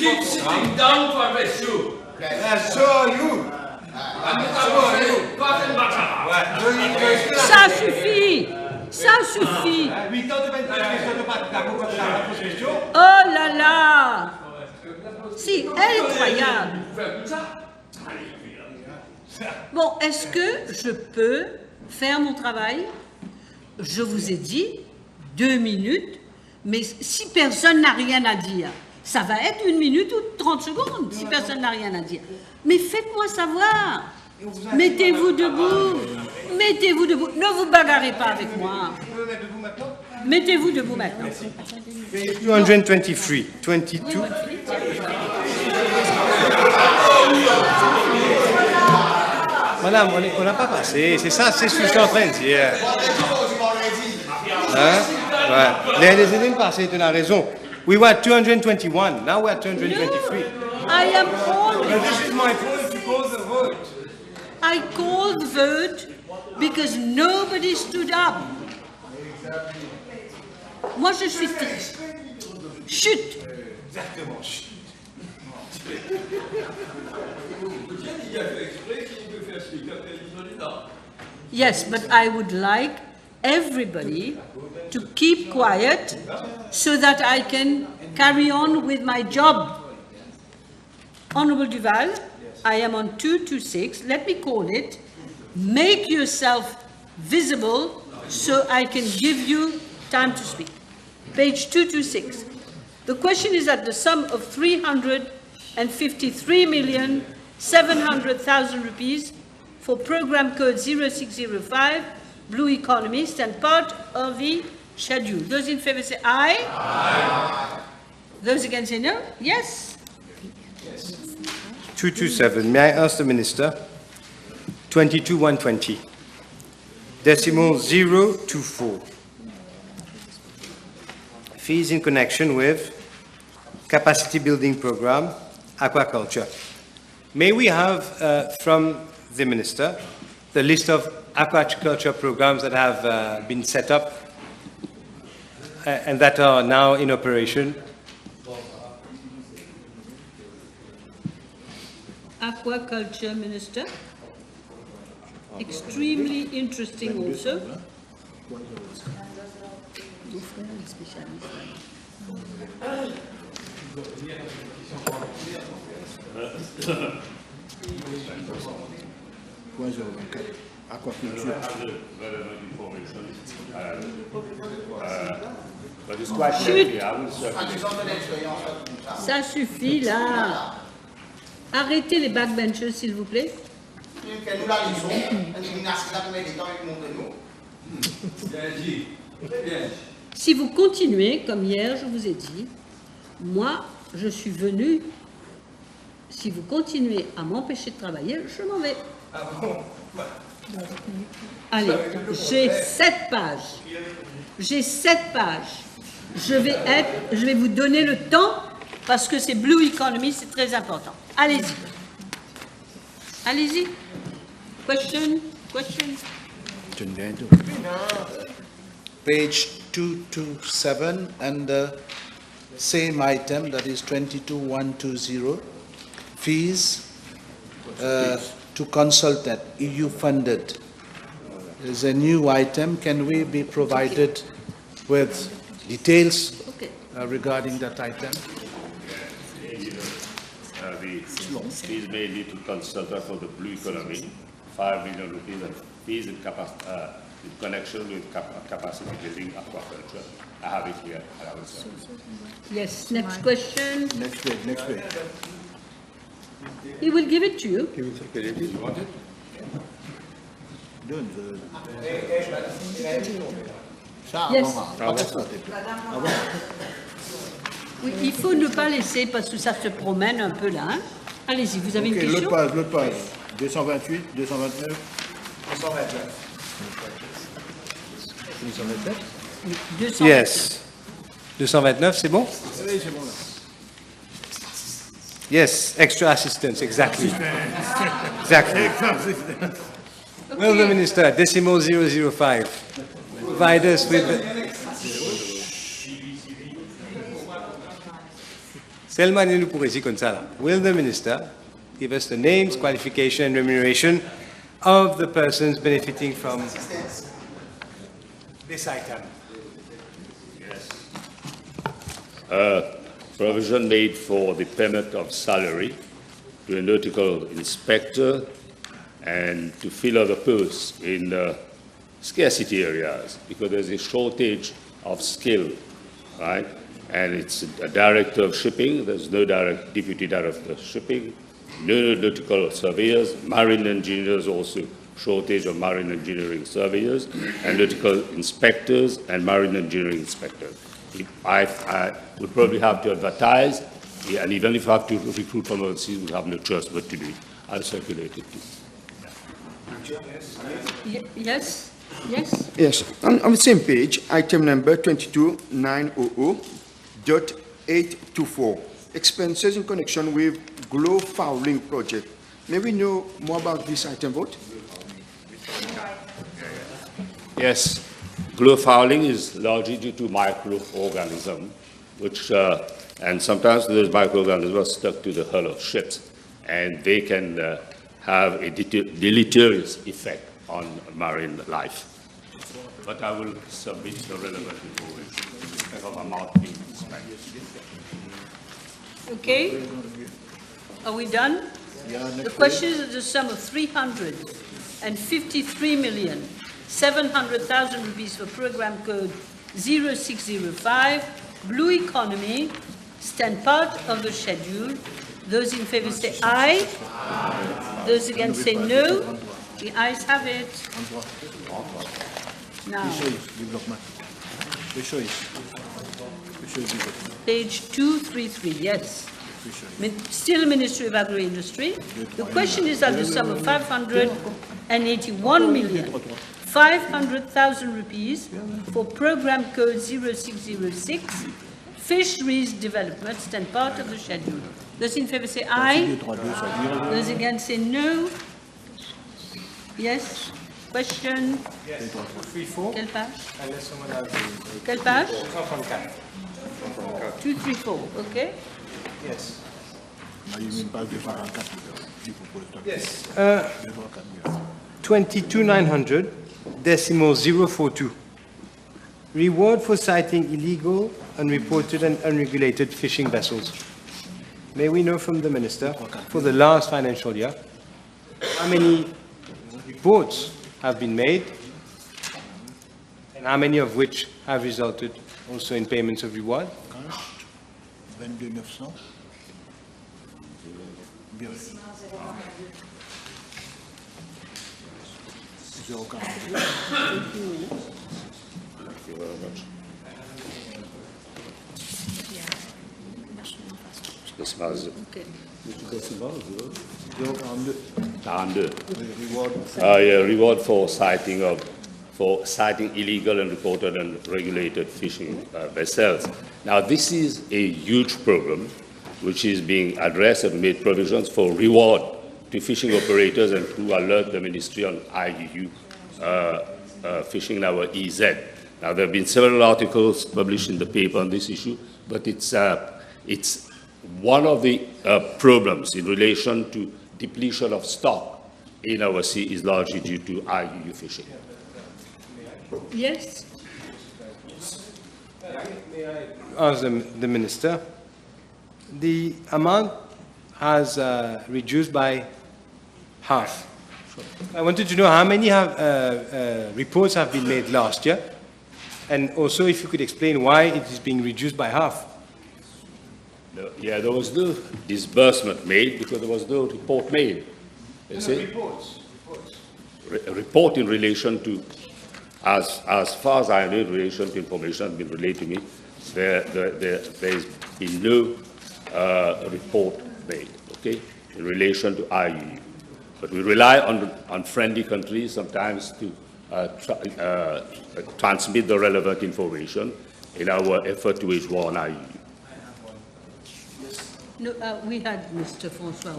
[SPEAKER 10] Keep sitting down for the shoe.
[SPEAKER 5] So are you.
[SPEAKER 2] Ça suffit. Ça suffit.
[SPEAKER 5] 8 ans de 24 questions de question.
[SPEAKER 2] Oh là là. Si, incroyable. Bon, est-ce que je peux faire mon travail? Je vous ai dit 2 minutes, mais si personne n'a rien à dire, ça va être 1 minute ou 30 secondes, si personne n'a rien à dire. Mais faites-moi savoir. Mettez-vous debout. Mettez-vous debout. Ne vous bagarrez pas avec moi. Mettez-vous debout maintenant.
[SPEAKER 5] 223, 22. Madame, on n'a pas passé. C'est ça, c'est ce que je suis en train de dire. Hein? Ouais. Les années passées, tu as raison. We were at 221. Now we're at 223.
[SPEAKER 2] I am calling.
[SPEAKER 5] This is my point to call the vote.
[SPEAKER 2] I called vote because nobody stood up. Moi, je suis triste. Chut.
[SPEAKER 5] Exactement, chut.
[SPEAKER 2] Yes, but I would like everybody to keep quiet so that I can carry on with my job. Honorable Duval, I am on 226. Let me call it. Make yourself visible so I can give you time to speak. Page 226. The question is that the sum of 353,700,000 rupees for program code 0605, Blue Economy, stand part of the schedule. Those in favor say aye. Aye. Those against say no? Yes.
[SPEAKER 5] 227. May I ask the Minister? 22,120. Decimal 024. Fees in connection with capacity building program, aquaculture. May we have from the Minister the list of aquaculture programs that have been set up and that are now in operation?
[SPEAKER 2] Aquaculture Minister. Extremely interesting also. Chut. Ça suffit là. Arrêtez les backbenchers, s'il vous plaît. Si vous continuez, comme hier, je vous ai dit, moi, je suis venu, si vous continuez à m'empêcher de travailler, je m'en vais. Allez, j'ai 7 pages. J'ai 7 pages. Je vais vous donner le temps, parce que c'est Blue Economy, c'est très important. Allez-y. Allez-y. Question.
[SPEAKER 7] Page 227 and the same item, that is 22120, fees to consultant, EU funded. There's a new item. Can we be provided with details regarding that item?
[SPEAKER 3] The fees mainly to consultant for the blue economy, 5 million rupees, and fees in connection with capacity building aquaculture. I have it here.
[SPEAKER 2] Yes, next question.
[SPEAKER 7] Next page.
[SPEAKER 2] He will give it to you.
[SPEAKER 3] You want it?
[SPEAKER 2] Yes. Oui, il faut ne pas laisser parce que ça se promène un peu là. Hein. Allez-y, vous avez une question?
[SPEAKER 11] Le page. 228, 229. 229.
[SPEAKER 2] 229.
[SPEAKER 5] Yes. 229, c'est bon?
[SPEAKER 11] Oui, c'est bon là.
[SPEAKER 5] Yes, extra assistance, exactly. Exactly. Will the Minister, decimal 005, provide us with the... Selma ne nous pourrait ici comme ça là. Will the Minister give us the names, qualification and remuneration of the persons benefiting from this item?
[SPEAKER 3] Provision made for the payment of salary to a nautical inspector and to fill other posts in scarcity areas because there's a shortage of skill, right? And it's a director of shipping, there's no deputy director of shipping, no nautical surveyors, marine engineers also, shortage of marine engineering surveyors, and nautical inspectors and marine engineering inspectors. I would probably have to advertise, and even if I have to recruit from overseas, we have no choice but to do it. I'll circulate it too.
[SPEAKER 2] Yes? Yes?
[SPEAKER 8] Yes, on the same page, item number 22900.824, expenses in connection with glow fouling project. May we know more about this item vote?
[SPEAKER 3] Yes, glow fouling is largely due to microorganisms, which, and sometimes those microorganisms are stuck to the hull of ships, and they can have a deleterious effect on marine life. But I will submit the relevant information because of amount being spent.
[SPEAKER 2] Okay. Are we done? The question is the sum of 353,700,000 rupees for program code 0605, Blue Economy, stand part of the schedule. Those in favor say aye. Those against say no. The ayes have it. Now, page 233, yes. Still Ministry of Agro-industry. The question is at the sum of 581,500,000 rupees for program code 0606, Fisheries development, stand part of the schedule. Those in favor say aye. Those against say no. Yes. Question.
[SPEAKER 5] Yes.
[SPEAKER 2] Quelle page?
[SPEAKER 5] Unless someone has the...
[SPEAKER 2] Quelle page?
[SPEAKER 5] 234.
[SPEAKER 2] 234, okay?
[SPEAKER 5] Yes. Yes. 22,900, decimal 042. Reward for citing illegal, unreported and unregulated fishing vessels. May we know from the Minister, for the last financial year, how many reports have been made, and how many of which have resulted also in payments of reward?
[SPEAKER 11] 22,900.
[SPEAKER 3] Thank you very much.
[SPEAKER 2] Okay.
[SPEAKER 3] 42. Reward for citing illegal and reported and regulated fishing vessels. Now, this is a huge problem which is being addressed and made provisions for reward to fishing operators and to alert the Ministry on IUU fishing in our EZ. Now, there have been several articles published in the paper on this issue, but it's one of the problems in relation to depletion of stock in our sea is largely due to IUU fishing.
[SPEAKER 2] Yes.
[SPEAKER 5] May I ask the Minister, the amount has reduced by half. I wanted to know how many reports have been made last year, and also if you could explain why it is being reduced by half.
[SPEAKER 3] Yeah, there was no disbursement made because there was no report made. You see?
[SPEAKER 5] Reports.
[SPEAKER 3] report in relation to, as far as I know, in relation to information has been relayed to me, there's been no report made, okay, in relation to IUU. But we rely on friendly countries sometimes to transmit the relevant information in our effort to wage war on IUU.
[SPEAKER 2] No, we had Mr. Francois.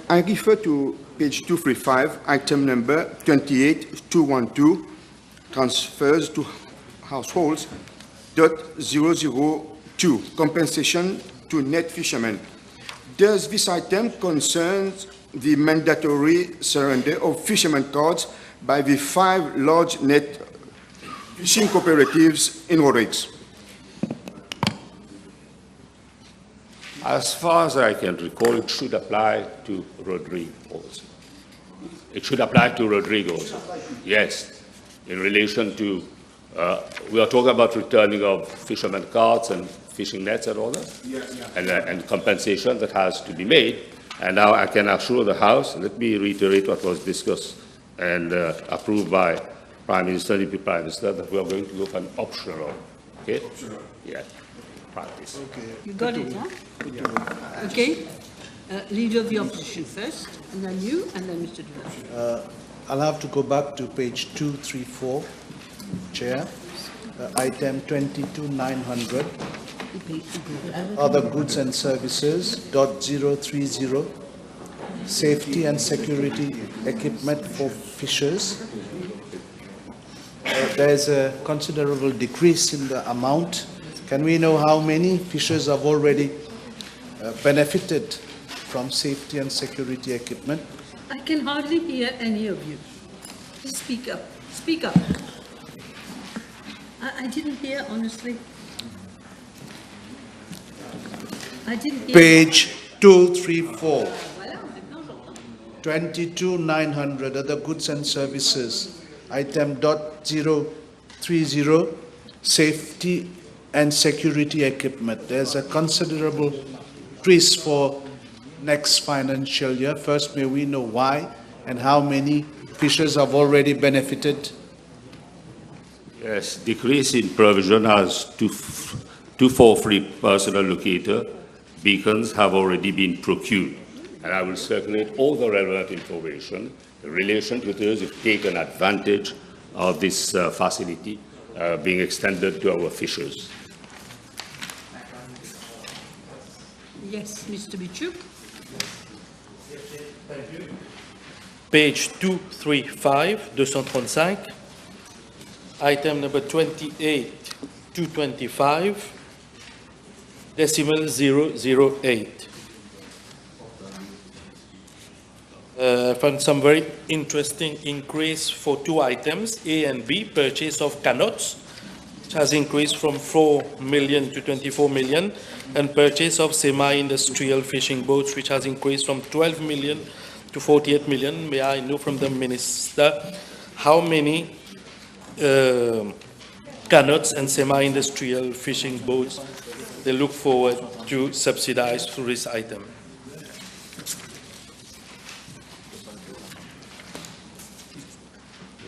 [SPEAKER 8] I refer to page 235, item number 28212, transfers to households, .002, compensation to net fishermen. Does this item concern the mandatory surrender of fishermen cards by the 5 large net fishing cooperatives in Rodrigues?
[SPEAKER 3] As far as I can recall, it should apply to Rodrigo also. It should apply to Rodrigo also. Yes, in relation to, we are talking about returning of fishermen carts and fishing nets and all that, and compensation that has to be made. And now I can assure the House, let me reiterate what was discussed and approved by Prime Minister, Deputy Prime Minister, that we are going to go for an optional, okay? Optional. Yeah. Practice.
[SPEAKER 2] Okay. You got it, huh? Yeah. Okay. Leader of the opposition first, and then you, and then Mr. Duvall.
[SPEAKER 7] I'll have to go back to page 234, Chair. Item 22900, other goods and services, .030, safety and security equipment for fishers. There's a considerable decrease in the amount. Can we know how many fishers have already benefited from safety and security equipment?
[SPEAKER 2] I can hardly hear any of you. Please speak up. Speak up. I didn't hear, honestly. I didn't hear.
[SPEAKER 7] Page 234. 22,900, other goods and services. Item .030, safety and security equipment. There's a considerable increase for next financial year. First, may we know why and how many fishers have already benefited?
[SPEAKER 3] Yes, decrease in provision has 243 personal locator beacons have already been procured. And I will circulate all the relevant information in relation to those who've taken advantage of this facility being extended to our fishers.
[SPEAKER 2] Yes, Mr. Bichuk.
[SPEAKER 9] Thank you. Page 235, 235, item number 28225, decimal 008. I found some very interesting increase for 2 items, A and B, purchase of canots, which has increased from 4 million to 24 million, and purchase of semi-industrial fishing boats, which has increased from 12 million to 48 million. May I know from the Minister how many canots and semi-industrial fishing boats they look forward to subsidize through this item?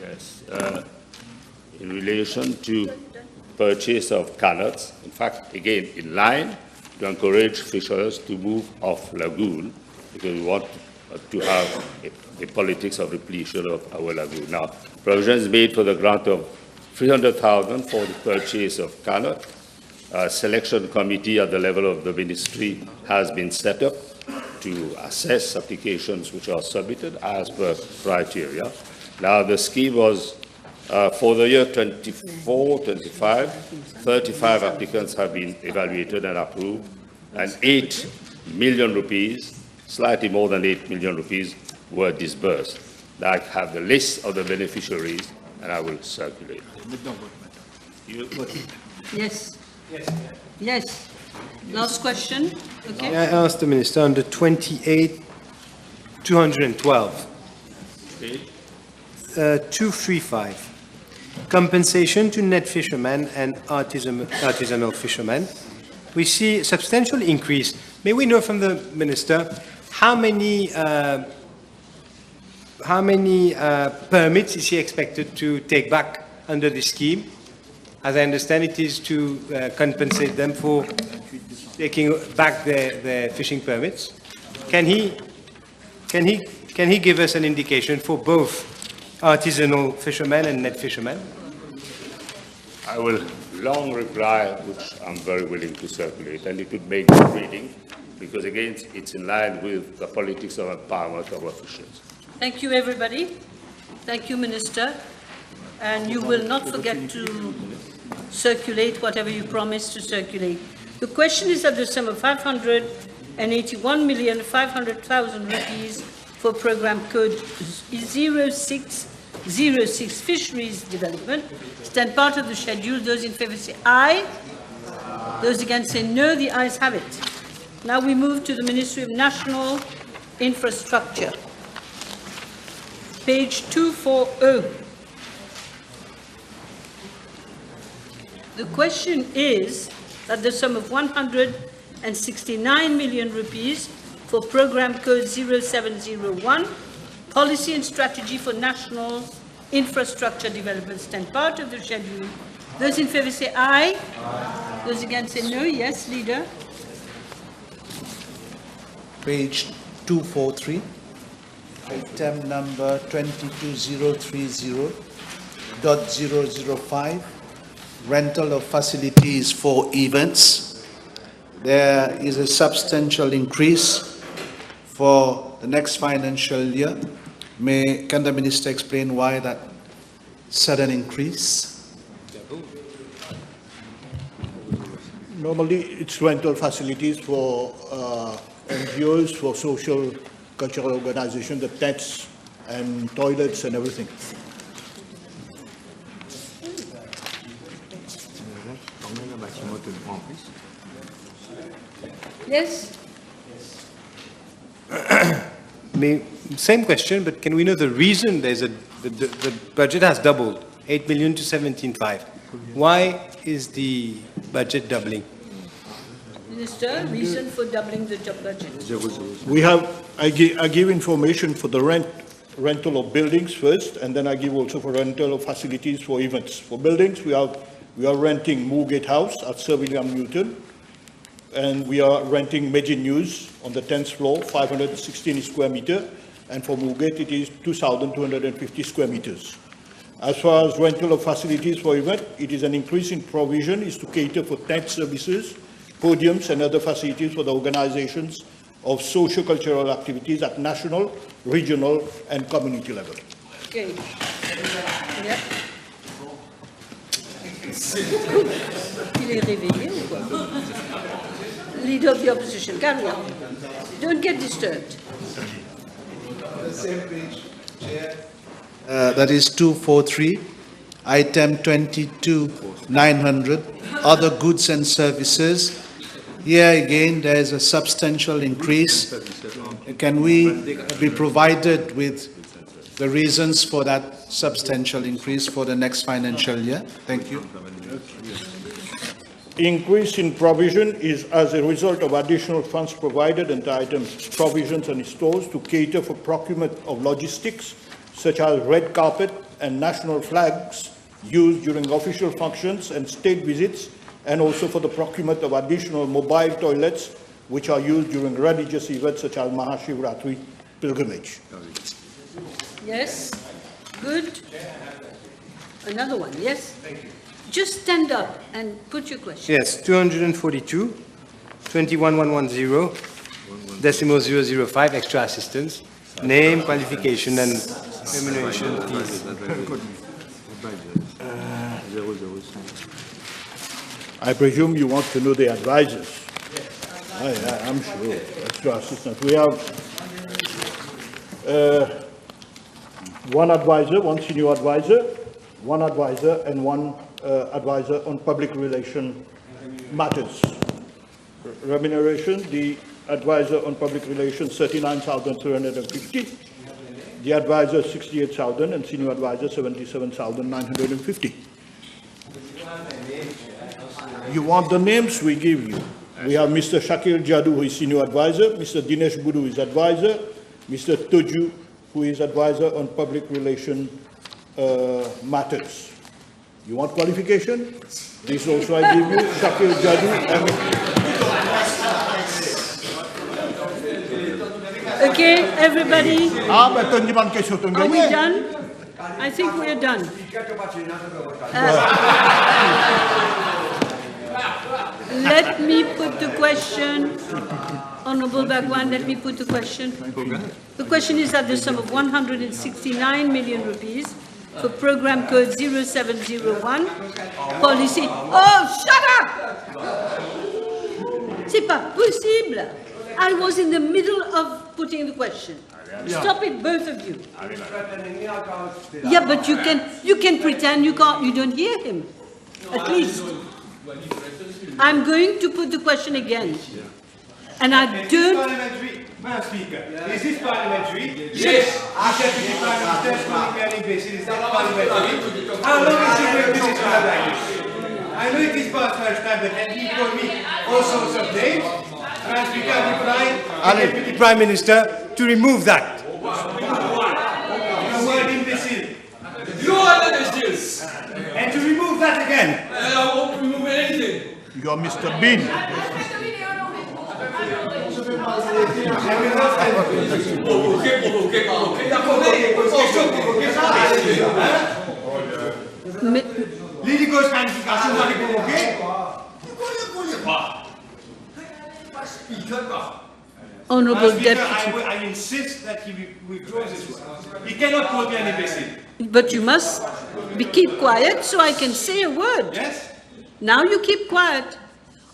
[SPEAKER 3] Yes, in relation to purchase of canots, in fact, again, in line to encourage fishers to move off lagoon, because we want to have a politics of repletion of our lagoon. Now, provisions made for the grant of 300,000 for the purchase of canot. A selection committee at the level of the ministry has been set up to assess applications which are submitted as per criteria. Now, the scheme was for the year 24-25, 35 applicants have been evaluated and approved, and 8 million rupees, slightly more than 8 million rupees, were disbursed. I have the list of the beneficiaries, and I will circulate.
[SPEAKER 2] Yes. Yes. Last question. Okay.
[SPEAKER 5] May I ask the Minister under 28,212, 235, compensation to net fishermen and artisanal fishermen. We see a substantial increase. May we know from the Minister how many how many permits is he expected to take back under the scheme? As I understand, it is to compensate them for taking back their fishing permits. Can he give us an indication for both artisanal fishermen and net fishermen?
[SPEAKER 3] I will long reply, which I'm very willing to circulate, and it would make good reading, because again, it's in line with the politics of empowerment of officials.
[SPEAKER 2] Thank you, everybody. Thank you, Minister. And you will not forget to circulate whatever you promised to circulate. The question is at the sum of 581,500,000 rupees for program code 0606 Fisheries Development. Stand part of the schedule. Those in favor say aye. Those against say no. The ayes have it. Now we move to the Ministry of National Infrastructure. Page 240. The question is that the sum of 169 million rupees for program code 0701, Policy and Strategy for National Infrastructure Development, stand part of the schedule. Those in favor say aye. Aye. Those against say no. Yes, Leader.
[SPEAKER 7] Page 243, item number 22030.005, rental of facilities for events. There is a substantial increase for the next financial year. Can the Minister explain why that sudden increase?
[SPEAKER 11] Normally, it's rental facilities for NGOs, for social cultural organizations, the tents and toilets and everything.
[SPEAKER 2] Yes.
[SPEAKER 5] Same question, but can we know the reason the budget has doubled, 8 million to 17.5? Why is the budget doubling?
[SPEAKER 2] Minister, reason for doubling the budget?
[SPEAKER 11] I give information for the rental of buildings first, and then I give also for rental of facilities for events. For buildings, we are renting Moorgate House at Sir William Newton, and we are renting Meiji News on the 10th floor, 516 square meter, and for Moorgate it is 2,250 square meters. As far as rental of facilities for event, it is an increase in provision is to cater for tent services, podiums and other facilities for the organizations of socio-cultural activities at national, regional and community level.
[SPEAKER 2] Okay. Yeah. Il est réveillé ou quoi? Leader of the opposition, carry on. Don't get disturbed.
[SPEAKER 7] The same page, Chair. That is 243, item 22,900, other goods and services. Here again, there is a substantial increase. Can we be provided with the reasons for that substantial increase for the next financial year? Thank you.
[SPEAKER 11] Increase in provision is as a result of additional funds provided into items provisions and stores to cater for procurement of logistics, such as red carpet and national flags used during official functions and state visits, and also for the procurement of additional mobile toilets, which are used during religious events such as Mahashivratri pilgrimage.
[SPEAKER 2] Yes. Good. Another one. Yes. Thank you. Just stand up and put your question.
[SPEAKER 5] Yes, 242, 21110, decimal 005, extra assistance, name, qualification and remuneration fees.
[SPEAKER 11] I presume you want to know the advisors. I'm sure. Extra assistance. We have one advisor, one senior advisor, one advisor, and one advisor on public relation matters. Remuneration, the advisor on public relations 39,350, the advisor 68,000, and senior advisor 77,950. You want the names? We give you. We have Mr. Shakil Jadoo, who is senior advisor, Mr. Dinesh Budu is advisor, Mr. Toju who is advisor on public relation matters. You want qualification? This also I give you, Shakil Jadu.
[SPEAKER 2] Okay, everybody.
[SPEAKER 11] Are
[SPEAKER 2] we done? I think we're done. Let me put the question. Honorable Bhagwan, let me put the question. The question is that the sum of 169 million rupees for program code 0701 policy. Oh, shut up! C'est pas possible. I was in the middle of putting the question. Stop it, both of you. Yeah, but you can pretend you don't hear him. At least. I'm going to put the question again. And I don't...
[SPEAKER 5] Madam Speaker, is this parliamentary? Yes. Deputy Prime Minister is calling me on a basis. Is that parliamentary? How long is he going to do this like this? I know it is past lunchtime, but then he told me all sorts of names. Madam Speaker, I reply the Deputy Prime Minister to remove that. The word imbecile.
[SPEAKER 10] You are the imbeciles.
[SPEAKER 5] And to remove that again.
[SPEAKER 10] I won't remove anything.
[SPEAKER 11] You're Mr. Bean.
[SPEAKER 5] L'hélicos qualification va les provoquer.
[SPEAKER 2] Honorable Deputy.
[SPEAKER 5] I insist that he withdraws this one. He cannot call me an imbecile.
[SPEAKER 2] But you must keep quiet so I can say a word.
[SPEAKER 5] Yes?
[SPEAKER 2] Now you keep quiet,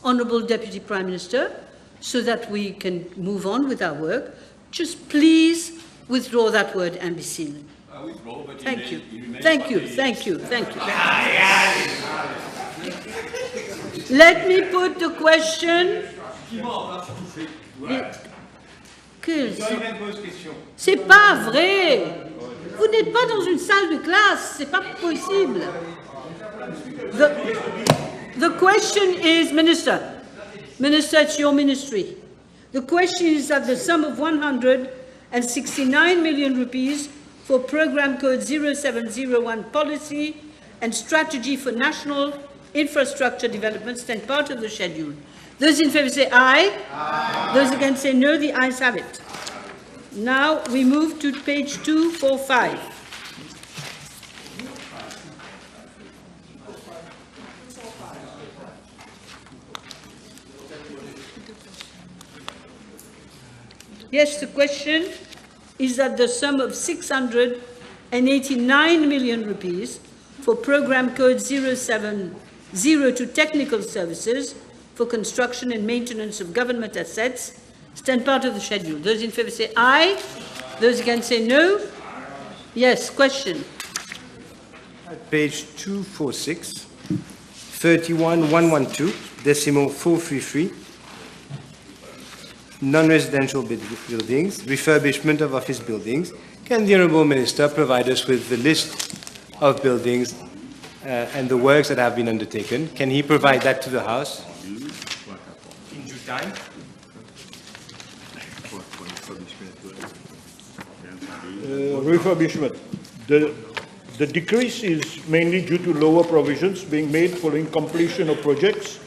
[SPEAKER 2] Honorable Deputy Prime Minister, so that we can move on with our work. Just please withdraw that word imbecile. Thank you. Thank you. Thank you. Thank you. Let me put the question. C'est pas vrai. Vous n'êtes pas dans une salle de classe. C'est pas possible. The question is, Minister, it's your ministry. The question is that the sum of 169 million rupees for program code 0701 policy and strategy for national infrastructure development stand part of the schedule. Those in favour say aye. Aye. Those against say no. The ayes have it. Now we move to page 245. Yes, the question is that the sum of 689 million rupees for program code 070 technical services for construction and maintenance of government assets stand part of the schedule. Those in favour say aye. Those against say no. Yes, question.
[SPEAKER 5] Page 246, 31112, decimal 433. Non-residential buildings, refurbishment of office buildings. Can the Honourable Minister provide us with the list of buildings and the works that have been undertaken? Can he provide that to the House in due time?
[SPEAKER 11] Refurbishment. The decrease is mainly due to lower provisions being made following completion of projects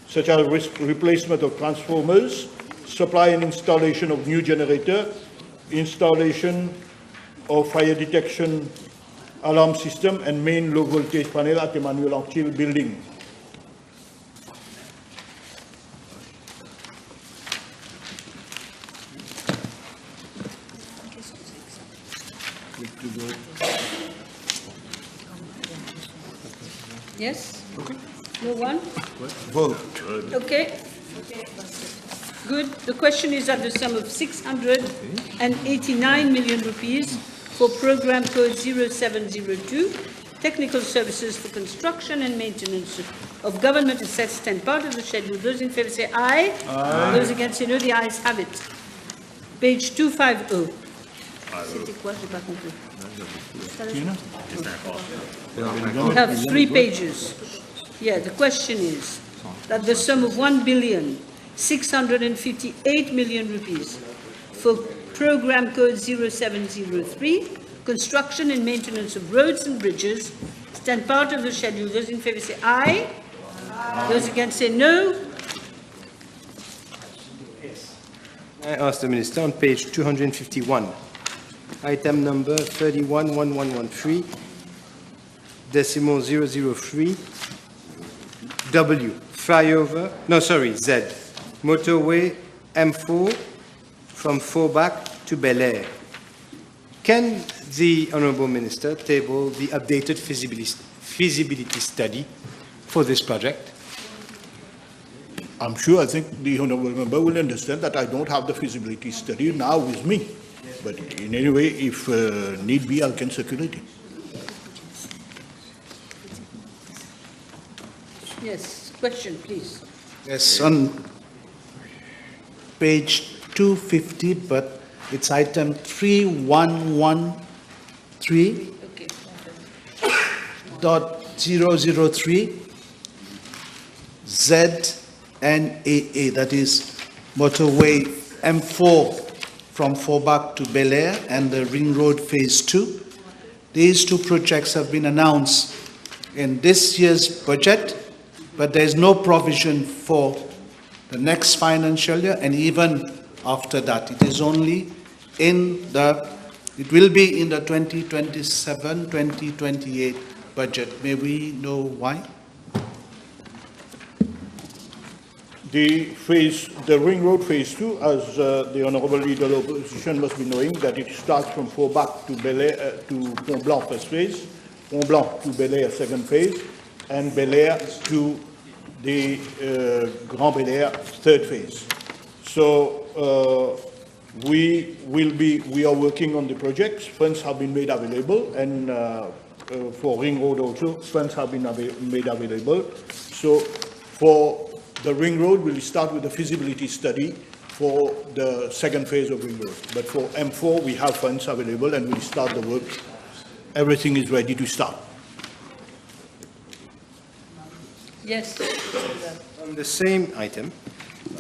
[SPEAKER 11] such as replacement of transformers, supply and installation of new generator, installation of fire detection alarm system and main low voltage panel at Emmanuel Antil building.
[SPEAKER 2] Yes? Okay. No one?
[SPEAKER 11] Vote.
[SPEAKER 2] Okay. Good. The question is that the sum of 689 million rupees for program code 0702, technical services for construction and maintenance of government assets stand part of the schedule. Those in favour say aye. Aye. Those against say no. The ayes have it. Page 250. C'était quoi? J'ai pas compris. We have 3 pages. Yeah, the question is that the sum of 1,658 million rupees for Program Code 0703, construction and maintenance of roads and bridges, stand part of the schedule. Those in favour say aye. Those against say no.
[SPEAKER 5] I ask the Minister on page 251, item number 311113, decimal 003, W, flyover, no, sorry, Z, motorway M4 from Forbach to Bel Air. Can the Honourable Minister table the updated feasibility study for this project?
[SPEAKER 11] I'm sure, I think the honourable member will understand that I don't have the feasibility study now with me. But in any way, if need be, I can circulate it.
[SPEAKER 2] Yes, question, please.
[SPEAKER 7] Yes, on page 250, but it's item 3113.
[SPEAKER 2] Okay.
[SPEAKER 7] .003 Z and AA, that is motorway M4 from Forbach to Bel Air and the Ring Road Phase 2. These two projects have been announced in this year's budget, but there is no provision for the next financial year and even after that. It is only in the, it will be in the 2027-2028 budget. May we know why?
[SPEAKER 11] The Ring Road Phase 2, as the Honourable Leader of the Opposition must be knowing, that it starts from Forbach to Bel Air, to Pont Blanc first phase, Pont Blanc to Bel Air second phase, and Bel Air to the Grand Bel Air third phase. So we are working on the projects. Funds have been made available, and for Ring Road also, funds have been made available. So for the Ring Road, we'll start with the feasibility study for the second phase of Ring Road. But for M4, we have funds available and we'll start the work. Everything is ready to start.
[SPEAKER 2] Yes.
[SPEAKER 5] On the same item,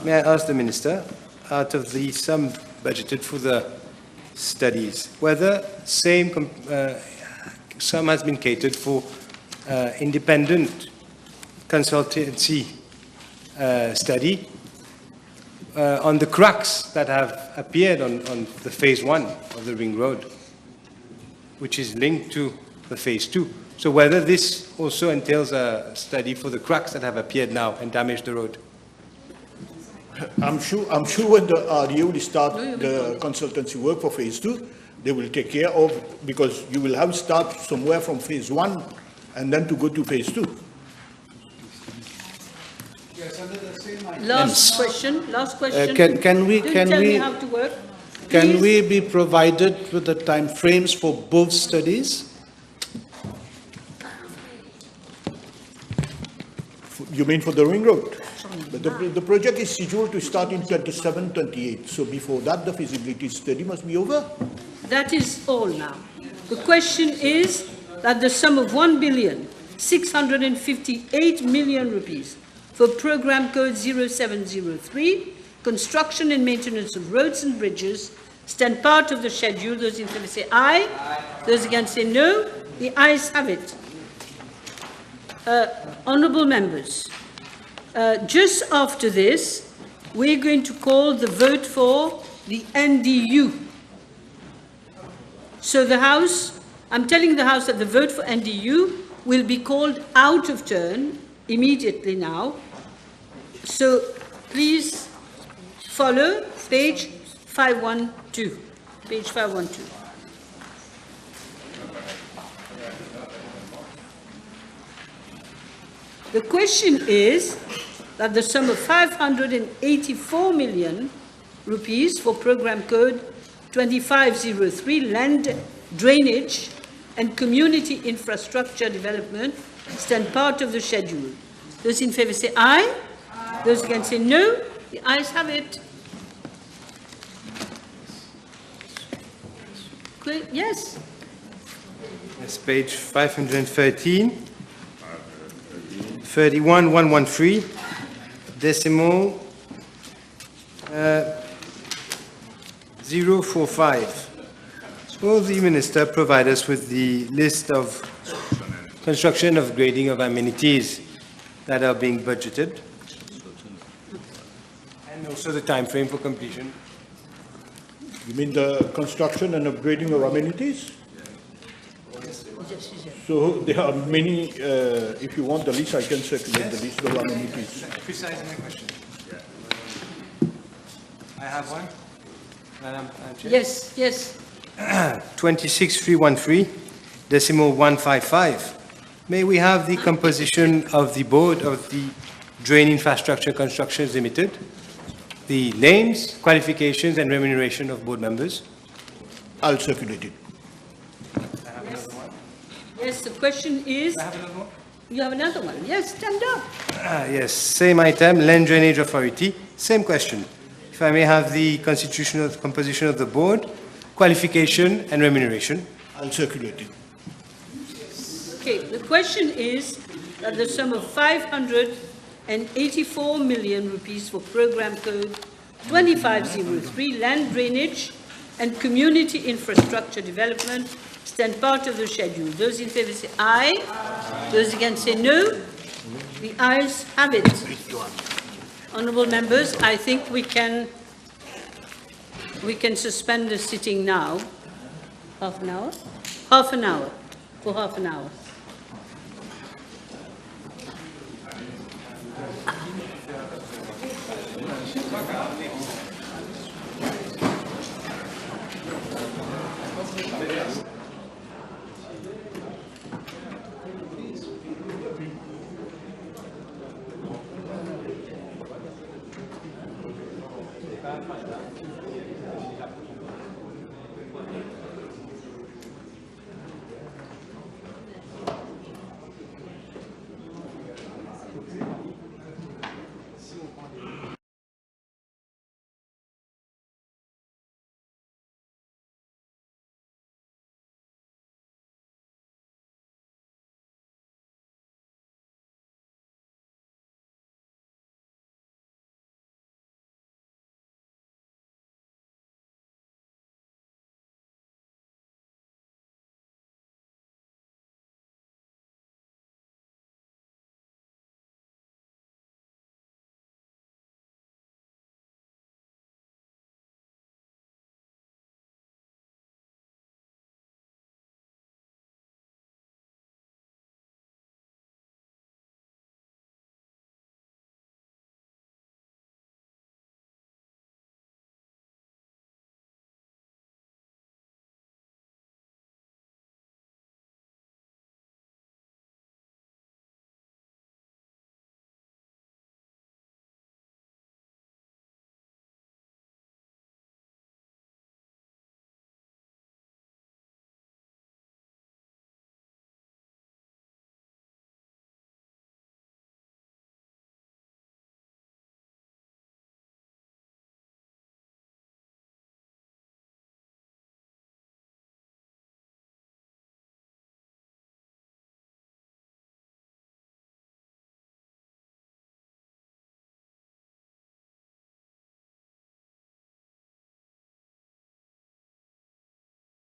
[SPEAKER 5] may I ask the Minister, out of the sum budgeted for the studies, whether same sum has been catered for independent consultancy study on the cracks that have appeared on the phase 1 of the Ring Road, which is linked to the phase 2. So whether this also entails a study for the cracks that have appeared now and damaged the road.
[SPEAKER 11] I'm sure when the RDO will start the consultancy work for phase 2, they will take care of, because you will have start somewhere from phase 1 and then to go to phase 2.
[SPEAKER 2] Last question.
[SPEAKER 7] Can we be provided with the time frames for both studies?
[SPEAKER 11] You mean for the Ring Road? But the project is scheduled to start in 27-28. So before that, the feasibility study must be over.
[SPEAKER 2] That is all now. The question is that the sum of 1,658,000,000 rupees for Program Code 0703, construction and maintenance of roads and bridges, stand part of the schedule. Those in favour say aye. Those against say no. The ayes have it. Honourable members, just after this, we're going to call the vote for the NDU. So the House, I'm telling the House that the vote for NDU will be called out of turn immediately now. So please follow page 512. Page 512. The question is that the sum of 584 million rupees for Program Code 2503, land drainage and community infrastructure development, stand part of the schedule. Those in favour say aye. Those against say no. The ayes have it. Yes.
[SPEAKER 5] That's page 513. 31113, decimal 045. Will the Minister provide us with the list of construction of grading of amenities that are being budgeted? And also the time frame for completion?
[SPEAKER 11] You mean the construction and upgrading of amenities? So there are many, if you want the list, I can circulate the list of amenities.
[SPEAKER 5] Precise my question. I have one. Madam Chair.
[SPEAKER 2] Yes, yes.
[SPEAKER 5] 26313, decimal 155. May we have the composition of the board of the Drain Infrastructure Constructions Limited, the names, qualifications, and remuneration of board members?
[SPEAKER 11] I'll circulate it.
[SPEAKER 2] Yes, the question is... You have another one? Yes, stand up.
[SPEAKER 5] Yes, same item, Land Drainage Authority, same question. If I may have the constitutional composition of the board, qualification, and remuneration?
[SPEAKER 11] I'll circulate it.
[SPEAKER 2] Okay, the question is that the sum of 584 million rupees for program code 2503 land drainage and community infrastructure development stand part of the schedule. Those in favour say aye. Those against say no. The ayes have it. Honourable members, I think we can suspend the sitting now. Half an hour? Half an hour. For half an hour.